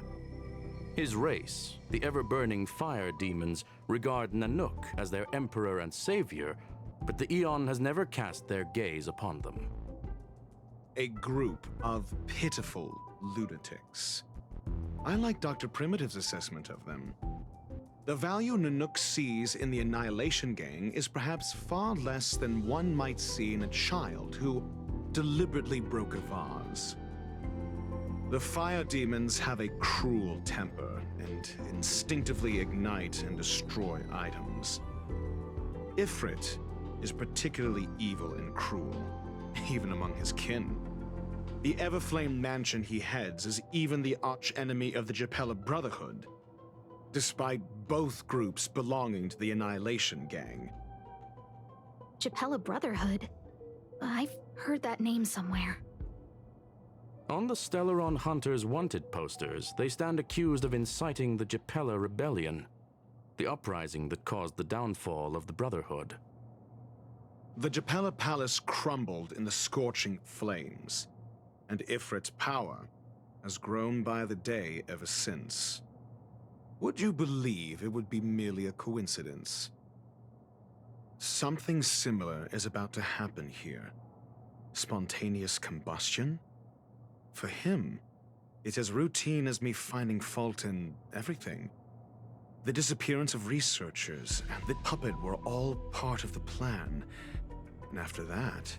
His race, the ever-burning fire demons, regard Nanook as their emperor and savior, but the Eon has never cast their gaze upon them. A group of pitiful lunatics. I like Dr. Primitive's assessment of them. The value Nanook sees in the Annihilation Gang is perhaps far less than one might see in a child who deliberately broke a vase. The fire demons have a cruel temper and instinctively ignite and destroy items. Ifrit is particularly evil and cruel, even among his kin. The Everflame mansion he heads is even the arch-enemy of the Japella Brotherhood, despite both groups belonging to the Annihilation Gang. Japella Brotherhood? I've heard that name somewhere. On the Stellaron Hunters wanted posters, they stand accused of inciting the Japella Rebellion, the uprising that caused the downfall of the Brotherhood. The Japella Palace crumbled in the scorching flames, and Ifrit's power has grown by the day ever since. Would you believe it would be merely a coincidence? Something similar is about to happen here. Spontaneous combustion? For him, it's as routine as me finding fault in everything. The disappearance of researchers and the puppet were all part of the plan. And after that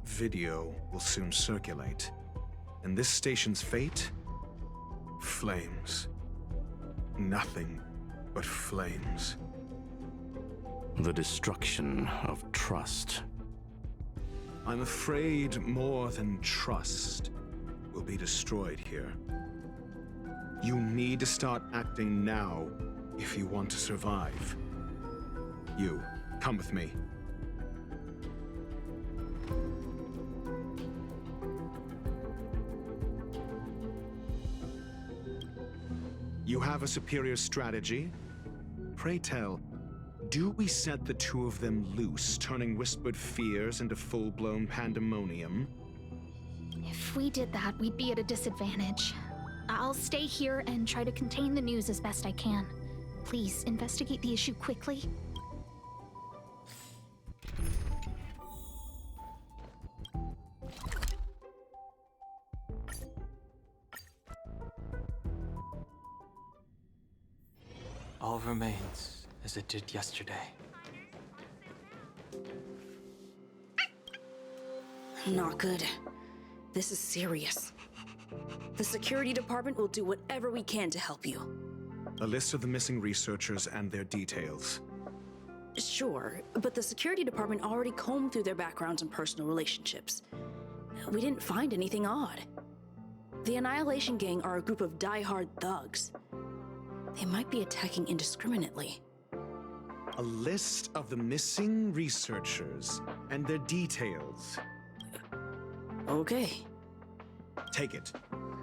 video will soon circulate. And this station's fate? Flames. Nothing but flames. The destruction of trust. I'm afraid more than trust will be destroyed here. You need to start acting now if you want to survive. You, come with me. You have a superior strategy? Pray tell, do we set the two of them loose, turning whispered fears into full-blown pandemonium? If we did that, we'd be at a disadvantage. I'll stay here and try to contain the news as best I can. Please, investigate the issue quickly. All remains as it did yesterday. Not good. This is serious. The security department will do whatever we can to help you. A list of the missing researchers and their details. Sure, but the security department already combed through their backgrounds and personal relationships. We didn't find anything odd. The Annihilation Gang are a group of die-hard thugs. They might be attacking indiscriminately. A list of the missing researchers and their details. Okay. Take it.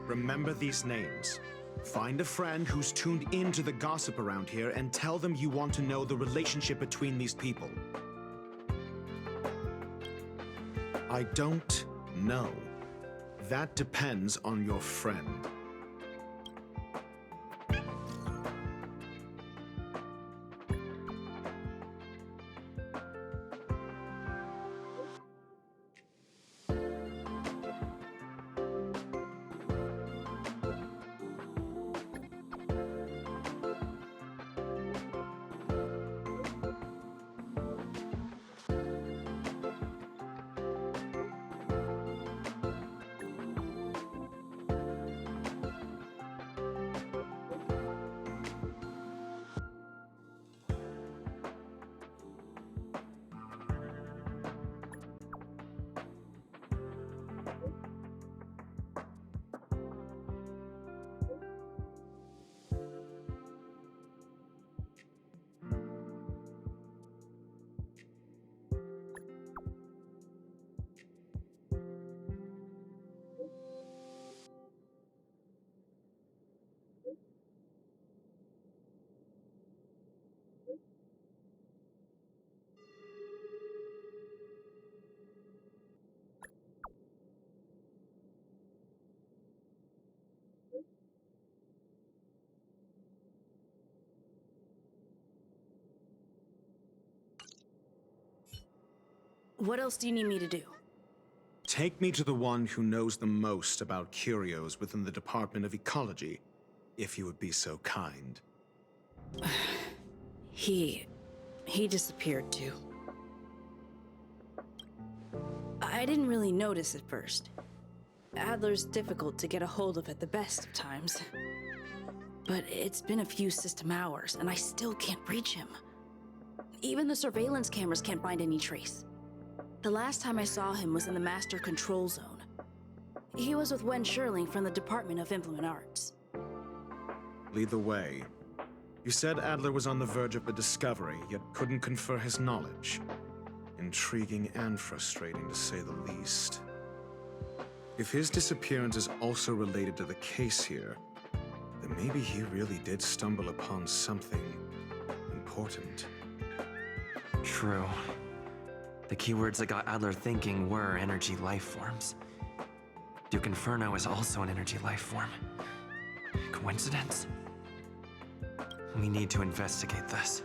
Remember these names. Find a friend who's tuned into the gossip around here and tell them you want to know the relationship between these people. I don't know. That depends on your friend. What else do you need me to do? Take me to the one who knows the most about curios within the Department of Ecology, if you would be so kind. He disappeared too. I didn't really notice at first. Adler's difficult to get a hold of at the best of times. But it's been a few system hours, and I still can't reach him. Even the surveillance cameras can't find any trace. The last time I saw him was in the Master Control Zone. He was with Wen Sherling from the Department of Implement Arts. Lead the way. You said Adler was on the verge of a discovery, yet couldn't confer his knowledge. Intriguing and frustrating, to say the least. If his disappearance is also related to the case here, then maybe he really did stumble upon something important. True. The keywords that got Adler thinking were energy life forms. Duke Inferno is also an energy life form. Coincidence? We need to investigate this.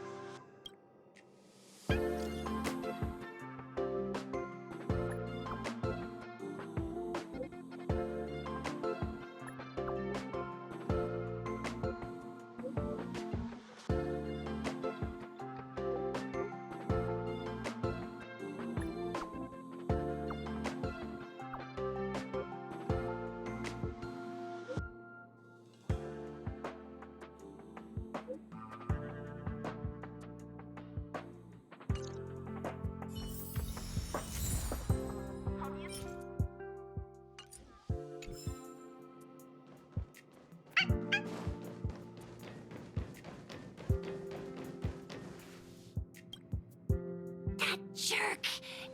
Jerk!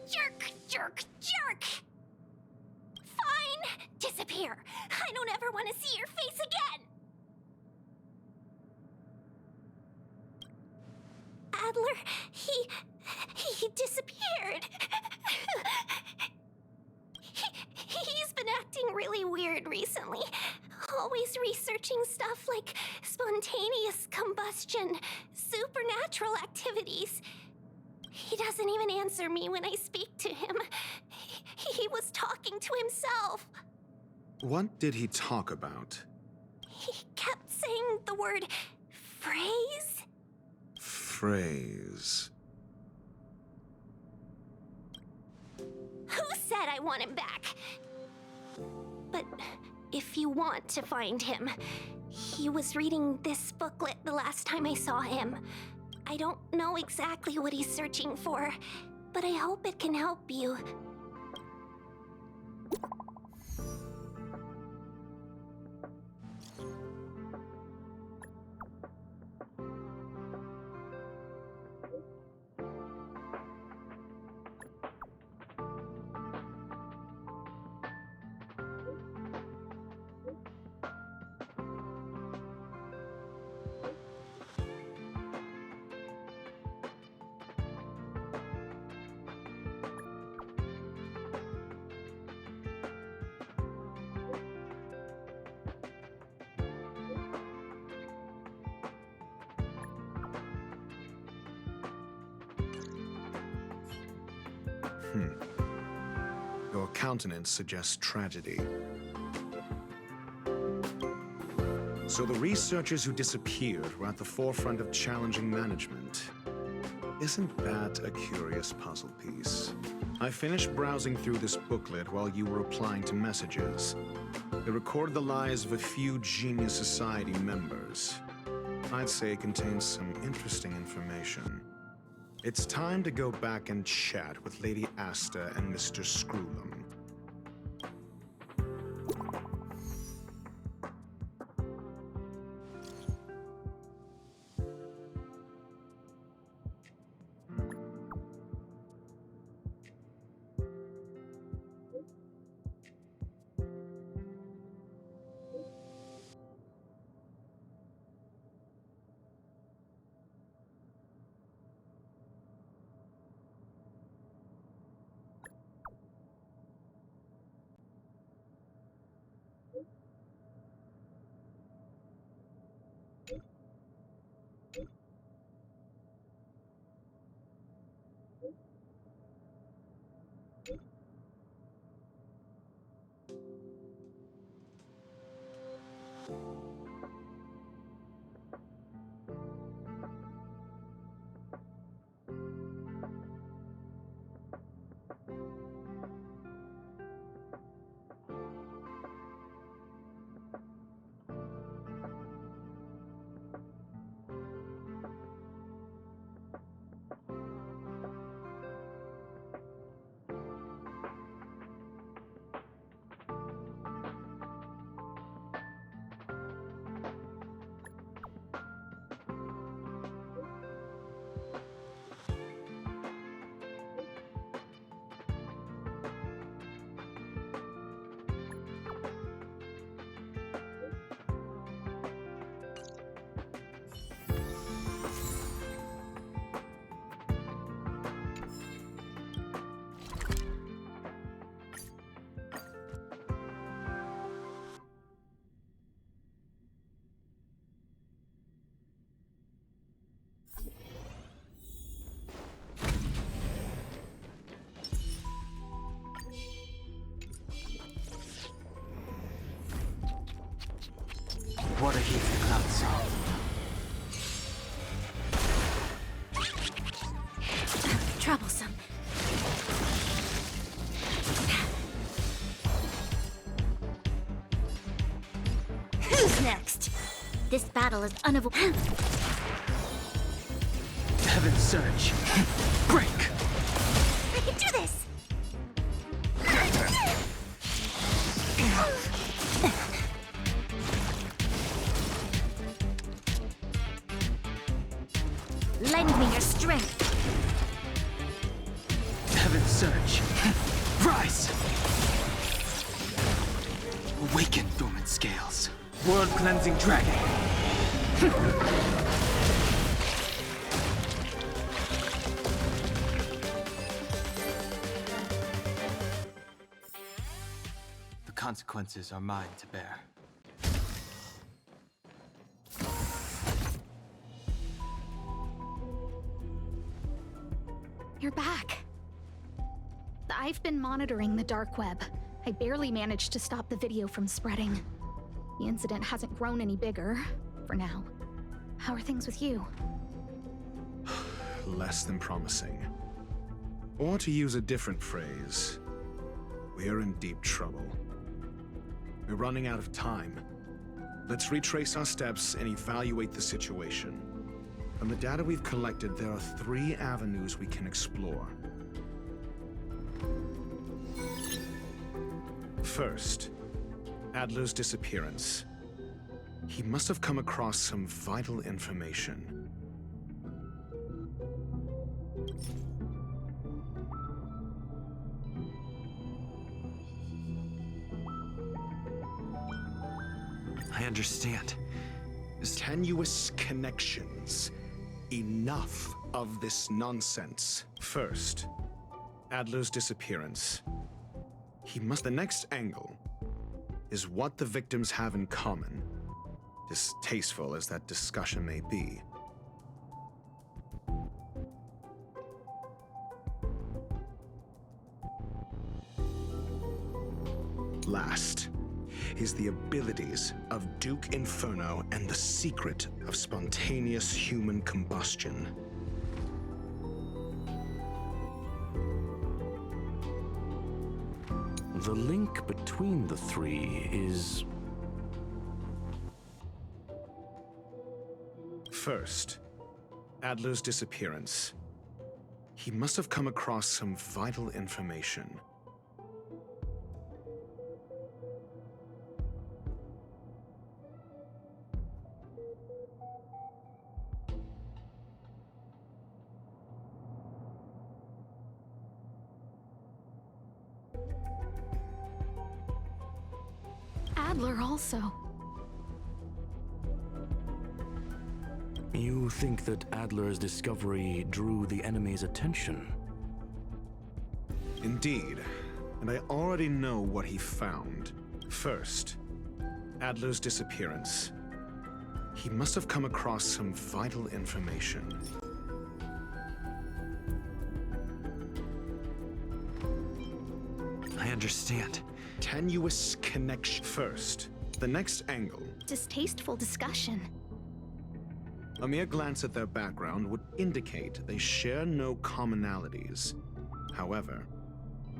Jerk! Jerk! Jerk! Fine! Disappear! I don't ever want to see your face again! Adler, he disappeared. He's been acting really weird recently. Always researching stuff like spontaneous combustion, supernatural activities. He doesn't even answer me when I speak to him. He was talking to himself. What did he talk about? He kept saying the word phrase. Phrase. Who said I want him back? But if you want to find him, he was reading this booklet the last time I saw him. I don't know exactly what he's searching for, but I hope it can help you. Your countenance suggests tragedy. So the researchers who disappeared were at the forefront of challenging management. Isn't that a curious puzzle piece? I finished browsing through this booklet while you were replying to messages. It recorded the lives of a few Genius Society members. I'd say it contains some interesting information. It's time to go back and chat with Lady Asta and Mr. Screwlum. What a heathen cloud song. Troublesome. Who's next? This battle is unavoidable. Heaven surge. Break! I can do this! Lend me your strength. Heaven surge. Rise! Awaken dormant scales. World cleansing dragon. The consequences are mine to bear. You're back. I've been monitoring the dark web. I barely managed to stop the video from spreading. The incident hasn't grown any bigger, for now. How are things with you? Less than promising. Or to use a different phrase, we're in deep trouble. We're running out of time. Let's retrace our steps and evaluate the situation. From the data we've collected, there are 3 avenues we can explore. First, Adler's disappearance. He must have come across some vital information. I understand. Tenuous connections. Enough of this nonsense. First, Adler's disappearance. The next angle is what the victims have in common, distasteful as that discussion may be. Last is the abilities of Duke Inferno and the secret of spontaneous human combustion. The link between the 3 is... First, Adler's disappearance. He must have come across some vital information. Adler also. You think that Adler's discovery drew the enemy's attention? Indeed, and I already know what he found. First, Adler's disappearance. He must have come across some vital information. I understand. Tenuous connection. First, the next angle. Distasteful discussion. A mere glance at their background would indicate they share no commonalities. However,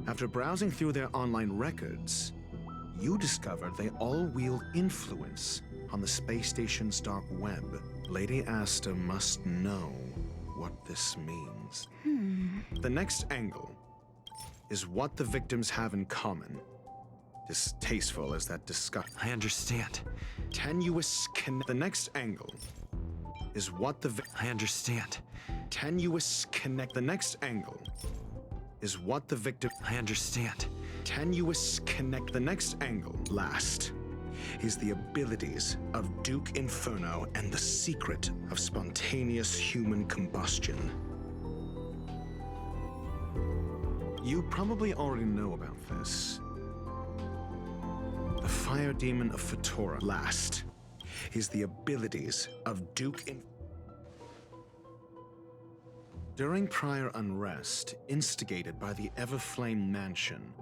after browsing through their online records, you discover they all wield influence on the space station's dark web. Lady Asta must know what this means. The next angle is what the victims have in common. Distasteful as that discussion. I understand. Tenuous The next angle is what the I understand. Tenuous The next angle is what the victim. I understand. Tenuous The next angle. Last is the abilities of Duke Inferno and the secret of spontaneous human combustion. You probably already know about this. The fire demon of Fatora. Last is the abilities of Duke Inferno. During prior unrest instigated by the Everflame Mansion,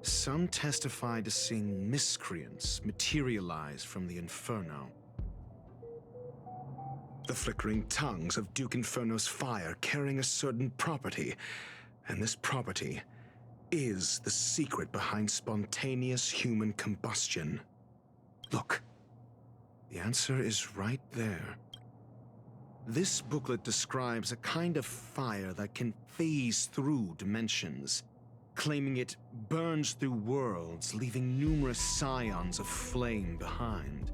some testified to seeing miscreants materialize from the Inferno. The flickering tongues of Duke Inferno's fire carrying a certain property, and this property is the secret behind spontaneous human combustion. Look, the answer is right there. This booklet describes a kind of fire that can phase through dimensions, claiming it burns through worlds, leaving numerous scions of flame behind.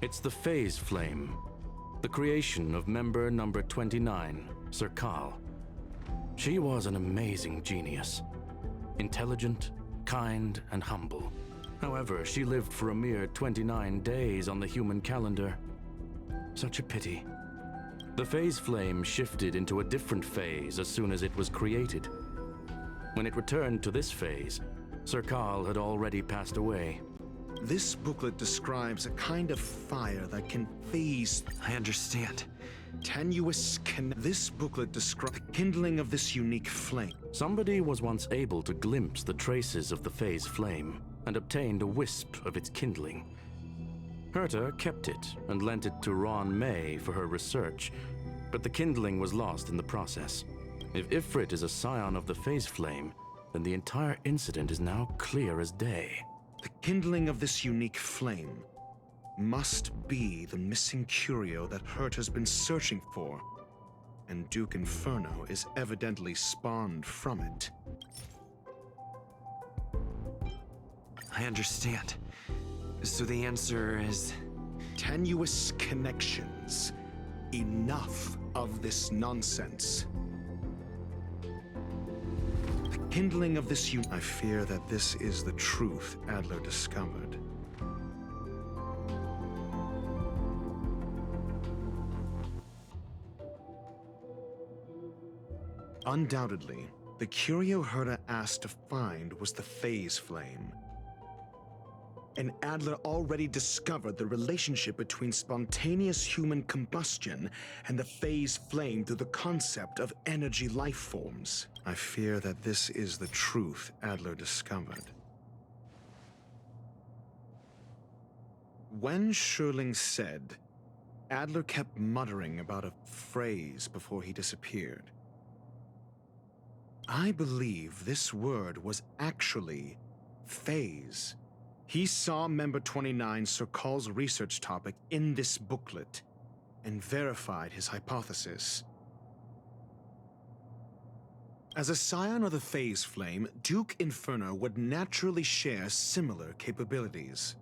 It's the phase flame, the creation of member number 29, Sir Karl. She was an amazing genius. Intelligent, kind, and humble. However, she lived for a mere 29 days on the human calendar. Such a pity. The phase flame shifted into a different phase as soon as it was created. When it returned to this phase, Sir Karl had already passed away. This booklet describes a kind of fire that can phase... I understand. Tenuous This booklet describes the kindling of this unique flame. Somebody was once able to glimpse the traces of the phase flame and obtained a wisp of its kindling. Herta kept it and lent it to Ruan Mei for her research, but the kindling was lost in the process. If Ifrit is a scion of the phase flame, then the entire incident is now clear as day. The kindling of this unique flame must be the missing curio that Herta's been searching for, and Duke Inferno is evidently spawned from it. I understand. So the answer is... Tenuous connections. Enough of this nonsense. The kindling of this I fear that this is the truth Adler discovered. Undoubtedly, the curio Herta asked to find was the phase flame. And Adler already discovered the relationship between spontaneous human combustion and the phase flame through the concept of energy life forms. I fear that this is the truth Adler discovered. When Schurling said, Adler kept muttering about a phrase before he disappeared. I believe this word was actually phase. He saw member 29 Sir Karl's research topic in this booklet and verified his hypothesis. As a scion of the phase flame, Duke Inferno would naturally share similar capabilities.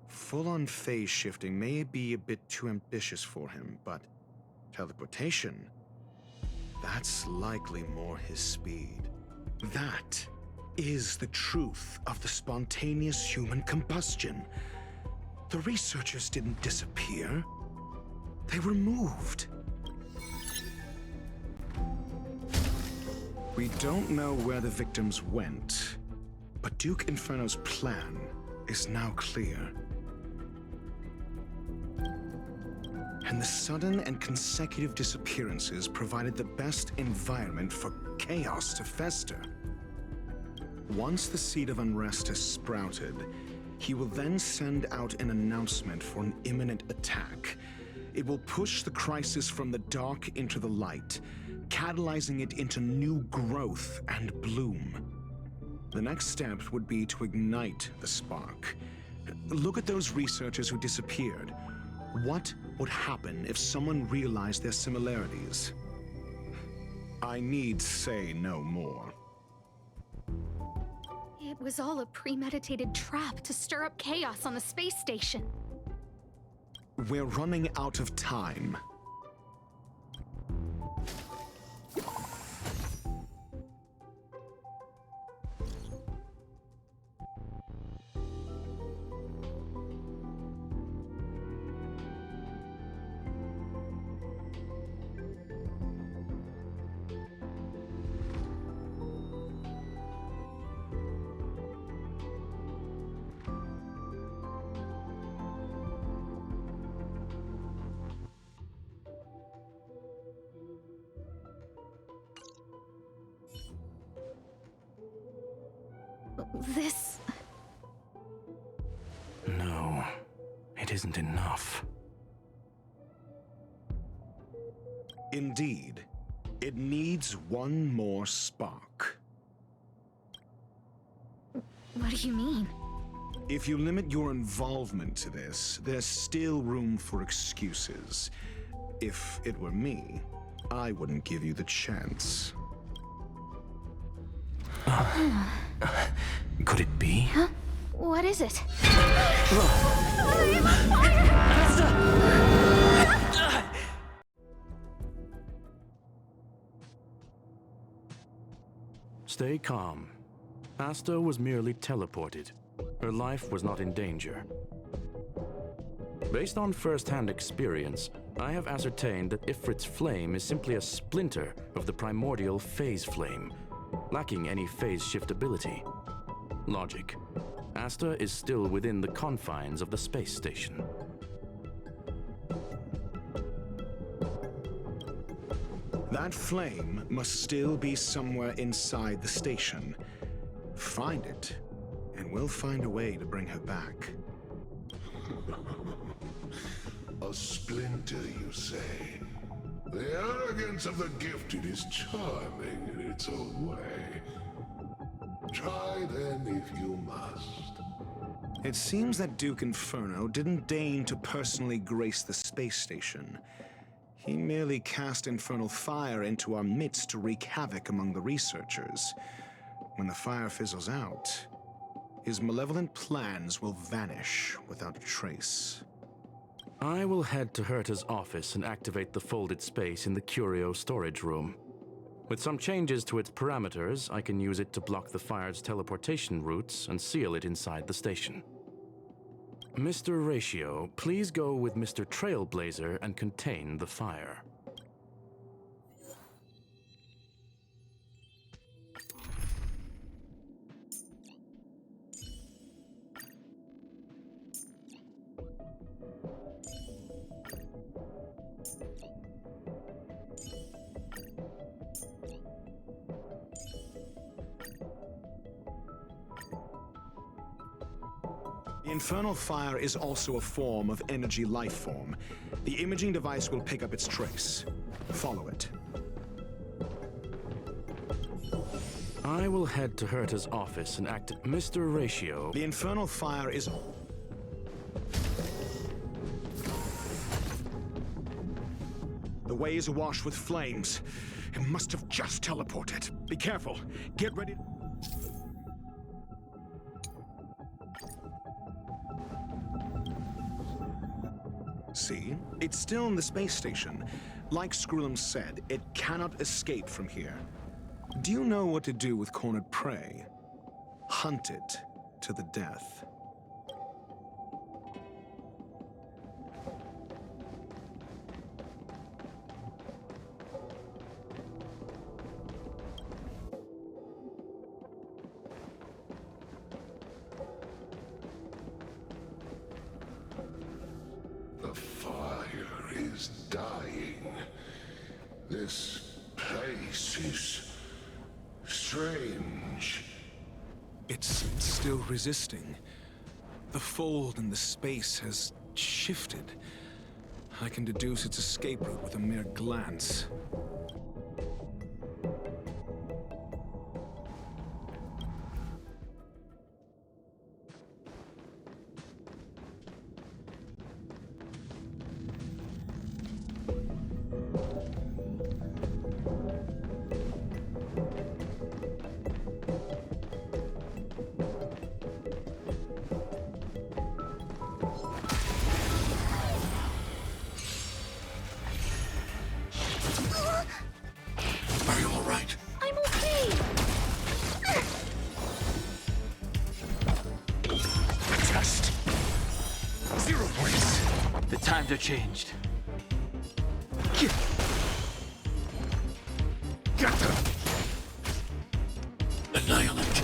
Full-on phase shifting may be a bit too ambitious for him, but teleportation, that's likely more his speed. That is the truth of the spontaneous human combustion. The researchers didn't disappear. They were moved. We don't know where the victims went, but Duke Inferno's plan is now clear. And the sudden and consecutive disappearances provided the best environment for chaos to fester. Once the seed of unrest has sprouted, he will then send out an announcement for an imminent attack. It will push the crisis from the dark into the light, catalyzing it into new growth and bloom. The next step would be to ignite the spark. Look at those researchers who disappeared. What would happen if someone realized their similarities? I need say no more. It was all a premeditated trap to stir up chaos on the space station. We're running out of time. This... isn't enough. Indeed, it needs one more spark. What do you mean? If you limit your involvement to this, there's still room for excuses. If it were me, I wouldn't give you the chance. Could it be? Huh? What is it? Stay calm. Asta was merely teleported. Her life was not in danger. Based on first-hand experience, I have ascertained that Ifrit's flame is simply a splinter of the primordial phase flame, lacking any phase shiftability. Logic. Asta is still within the confines of the space station. That flame must still be somewhere inside the station. Find it, and we'll find a way to bring her back. A splinter, you say? The arrogance of the gifted is charming in its own way. Try then if you must. It seems that Duke Inferno didn't deign to personally grace the space station. He merely cast infernal fire into our midst to wreak havoc among the researchers. When the fire fizzles out, his malevolent plans will vanish without a trace. I will head to Herta's office and activate the folded space in the curio storage room. With some changes to its parameters, I can use it to block the fire's teleportation routes and seal it inside the station. Mr. Ratio, please go with Mr. Trailblazer and contain the fire. The infernal fire is also a form of energy life form. The imaging device will pick up its trace. Follow it. I will head to Herta's office and act... Mr. Ratio... The infernal fire is... The way is awash with flames. It must have just teleported. Be careful. Get ready... See? It's still in the space station. Like Skrullum said, it cannot escape from here. Do you know what to do with cornered prey? Hunt it to the death. Dying. This place is strange. It's still resisting. The fold in the space has shifted. I can deduce its escape route with a mere glance. Are you all right? I'm okay! Test. 0 points. The times are changed. Get them! Annihilate.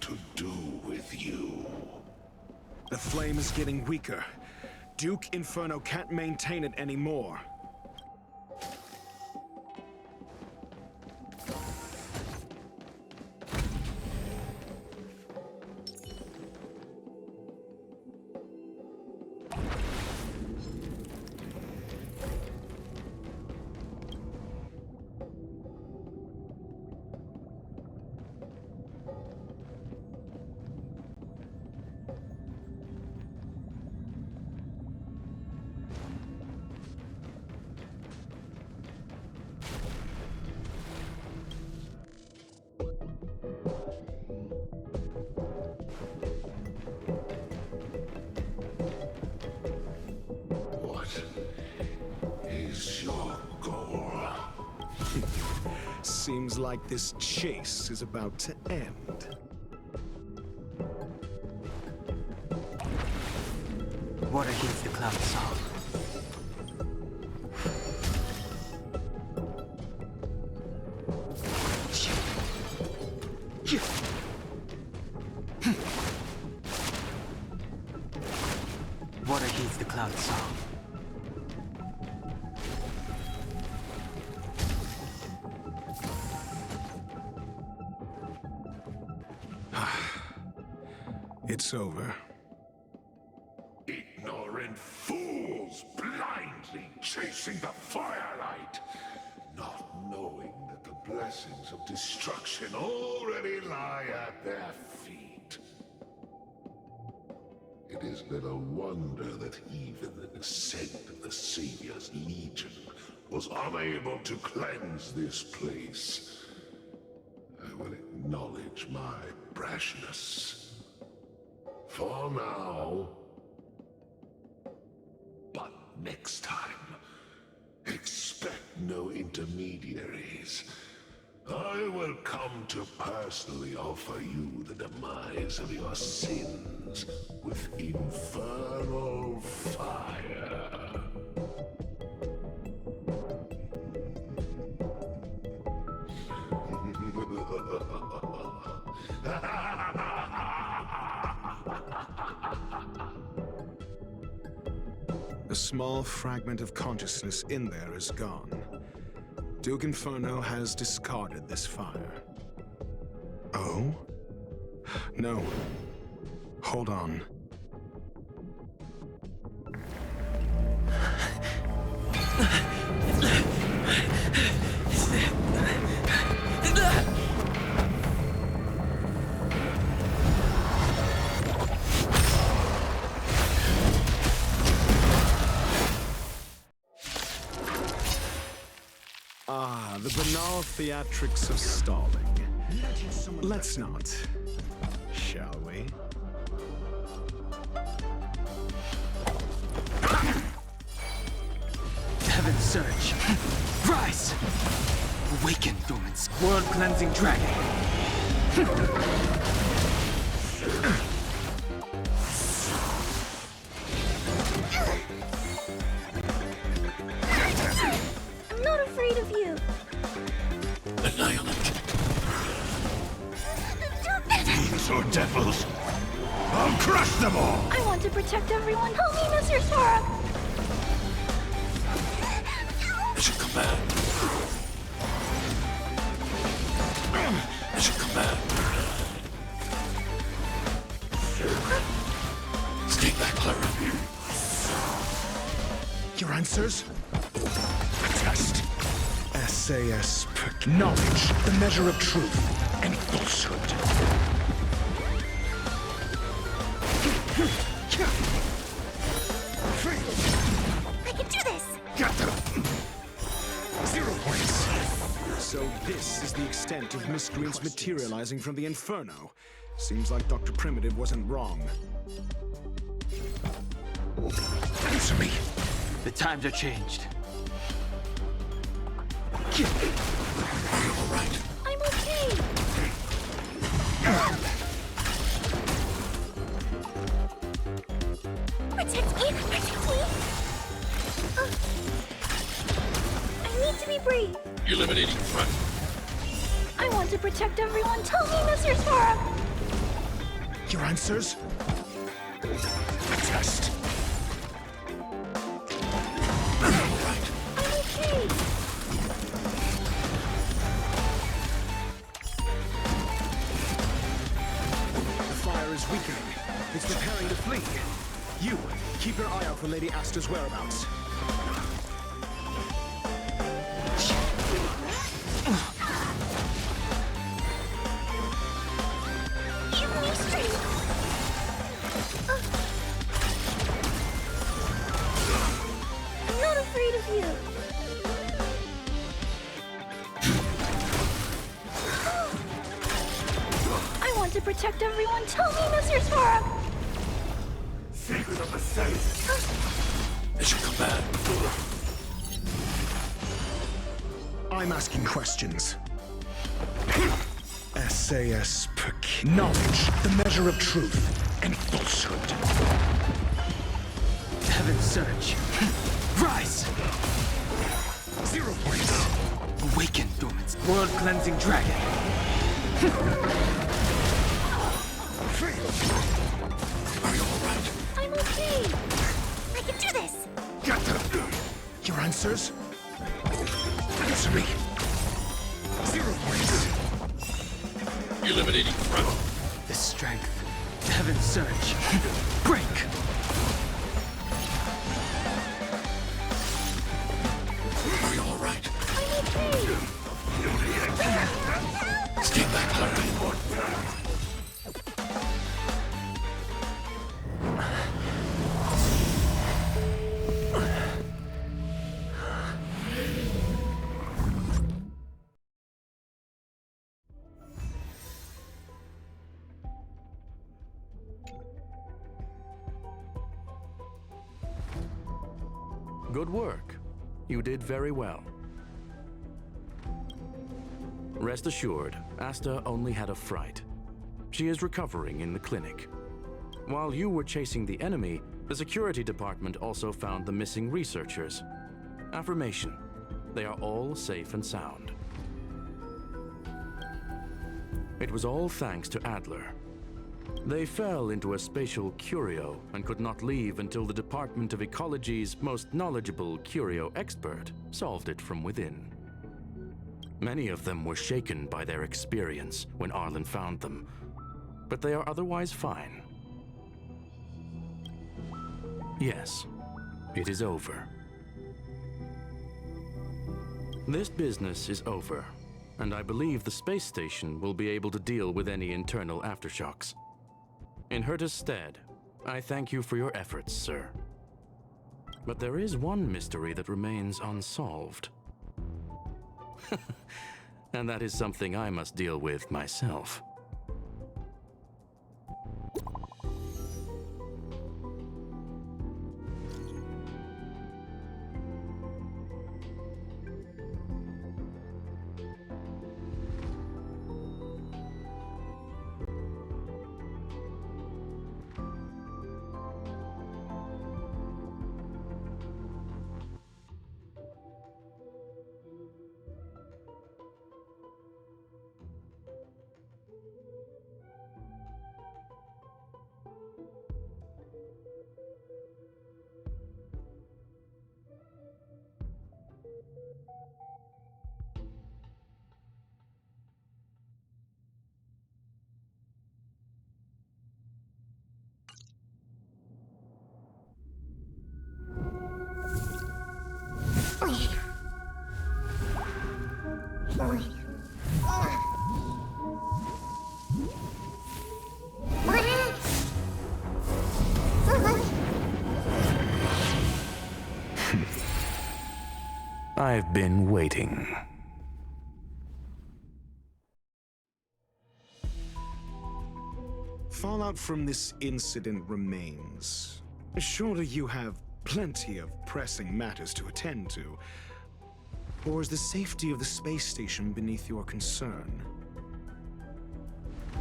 to do with you. The flame is getting weaker. Duke Inferno can't maintain it anymore. Seems like this chase is about to end. Water heats the cloud saw. Water heats the cloud saw. It's over. Ignorant fools blindly chasing the firelight, not knowing that the blessings of destruction already lie at their feet. It is little wonder that even the descent of the Savior's Legion was unable to cleanse this place. I will acknowledge my brashness. For now. But next time, expect no intermediaries. I will come to personally offer you the demise of your sins with infernal fire. A small fragment of consciousness in there is gone. Duke Inferno has discarded this fire. Oh? No. Hold on. The banal theatrics of stalling. Let's not, shall we? Heaven surge. Rise! Awaken, dormant world-cleansing dragon. I'm not afraid of you. Annihilate. Fiends or devils, I'll crush them all! I want to protect everyone. Help me, Mr. Sora! As you command. As you command. Stay back, Clara. Your answers? A test. SAS knowledge, the measure of truth and falsehood. I can do this! Got them! 0 points. So this is the extent of miscreants materializing from the Inferno. Seems like Dr. Primitive wasn't wrong. Answer me! The times are changed. Are you all right? I'm okay! Protect me! Protect me! I need to be brave! Eliminating front. I want to protect everyone. Tell me, Mr. Sora! Your answers? A test. The fire is weakening. It's preparing to flee. You, keep your eye out for Lady Asta's whereabouts. I'm not afraid of you. I want to protect everyone. Tell me, Mr. Sora. Secret of the safe. It should come back. I'm asking questions. SAS per knowledge, the measure of truth and falsehood. Heaven surge. Rise! 0 points. Awaken, dormant. World cleansing dragon. Are you alright? I'm okay. I can do this. Get them! Your answers? Answer me. 0 points. Eliminating threat. The strength. Heaven surge. Break! Are you alright? I'm okay. Stay back, Larry. Good work. You did very well. Rest assured, Asta only had a fright. She is recovering in the clinic. While you were chasing the enemy, the security department also found the missing researchers. Affirmation: they are all safe and sound. It was all thanks to Adler. They fell into a spatial curio and could not leave until the Department of Ecology's most knowledgeable curio expert solved it from within. Many of them were shaken by their experience when Arlen found them, but they are otherwise fine. Yes, it is over. This business is over, and I believe the space station will be able to deal with any internal aftershocks. In Herta's stead, I thank you for your efforts, sir. But there is one mystery that remains unsolved. And that is something I must deal with myself. I've been waiting. Fallout from this incident remains. Surely you have plenty of pressing matters to attend to. Or is the safety of the space station beneath your concern?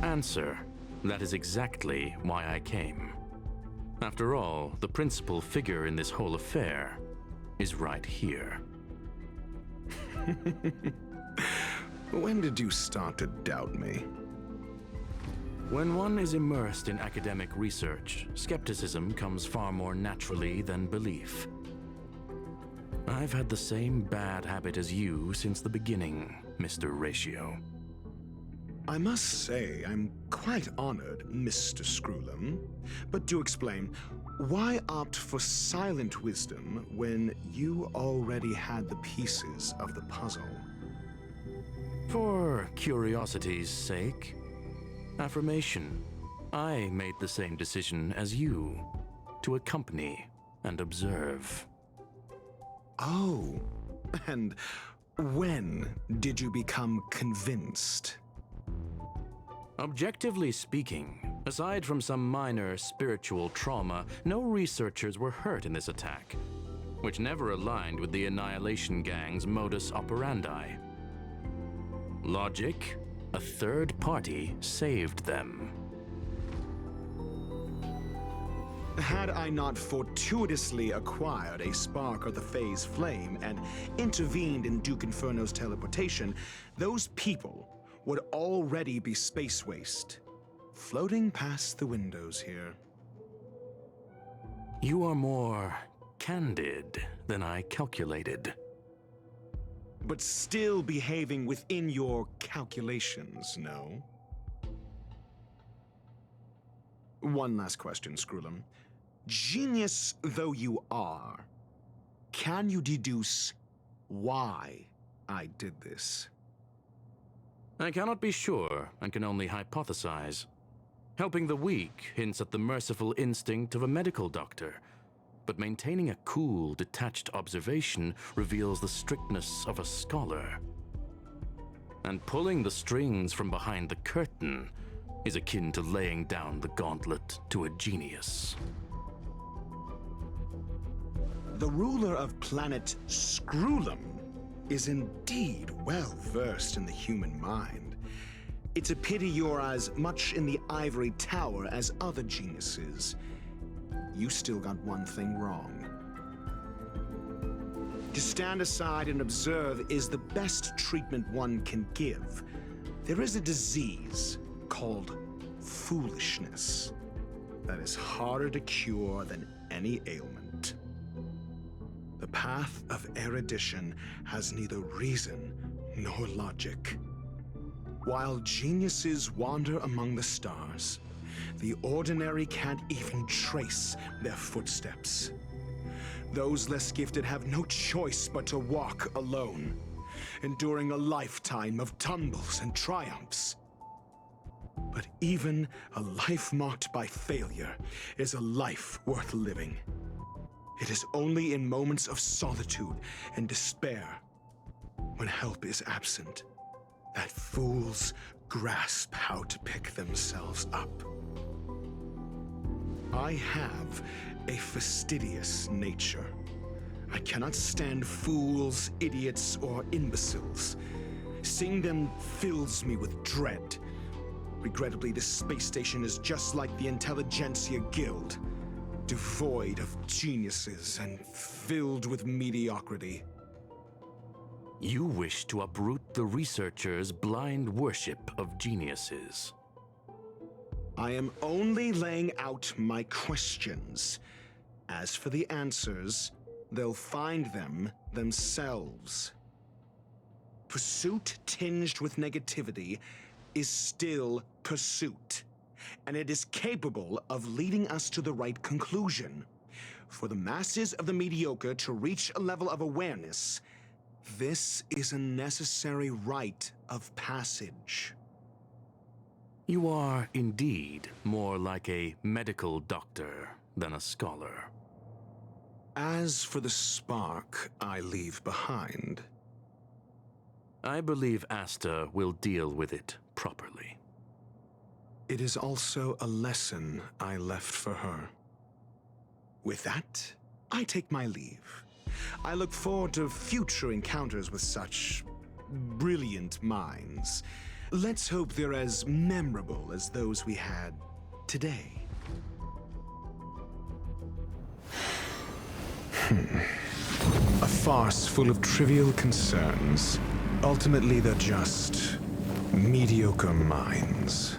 Answer: that is exactly why I came. After all, the principal figure in this whole affair is right here. When did you start to doubt me? When one is immersed in academic research, skepticism comes far more naturally than belief. I've had the same bad habit as you since the beginning, Mr. Ratio. I must say, I'm quite honored, Mr. Screwlum. But do explain, why opt for silent wisdom when you already had the pieces of the puzzle? For curiosity's sake. Affirmation. I made the same decision as you, to accompany and observe. Oh, and when did you become convinced? Objectively speaking, aside from some minor spiritual trauma, no researchers were hurt in this attack, which never aligned with the Annihilation Gang's modus operandi. Logic? A third party saved them. Had I not fortuitously acquired a spark of the phase flame and intervened in Duke Inferno's teleportation, those people would already be space waste, floating past the windows here. You are more candid than I calculated. But still behaving within your calculations, no? One last question, Screwlum. Genius though you are, can you deduce why I did this? I cannot be sure and can only hypothesize. Helping the weak hints at the merciful instinct of a medical doctor, but maintaining a cool, detached observation reveals the strictness of a scholar. And pulling the strings from behind the curtain is akin to laying down the gauntlet to a genius. The ruler of planet Screwlum is indeed well versed in the human mind. It's a pity you're as much in the ivory tower as other geniuses. You still got one thing wrong. To stand aside and observe is the best treatment one can give. There is a disease called foolishness that is harder to cure than any ailment. The path of erudition has neither reason nor logic. While geniuses wander among the stars, the ordinary can't even trace their footsteps. Those less gifted have no choice but to walk alone, enduring a lifetime of tumbles and triumphs. But even a life marked by failure is a life worth living. It is only in moments of solitude and despair, when help is absent, that fools grasp how to pick themselves up. I have a fastidious nature. I cannot stand fools, idiots, or imbeciles. Seeing them fills me with dread. Regrettably, this space station is just like the Intelligentsia Guild, devoid of geniuses and filled with mediocrity. You wish to uproot the researchers' blind worship of geniuses. I am only laying out my questions. As for the answers, they'll find them themselves. Pursuit tinged with negativity is still pursuit, and it is capable of leading us to the right conclusion. For the masses of the mediocre to reach a level of awareness, this is a necessary rite of passage. You are indeed more like a medical doctor than a scholar. As for the spark I leave behind, I believe Asta will deal with it properly. It is also a lesson I left for her. With that, I take my leave. I look forward to future encounters with such brilliant minds. Let's hope they're as memorable as those we had today. A farce full of trivial concerns. Ultimately, they're just mediocre minds.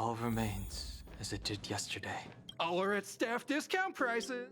all remains as it did yesterday. All are at staff discount prices.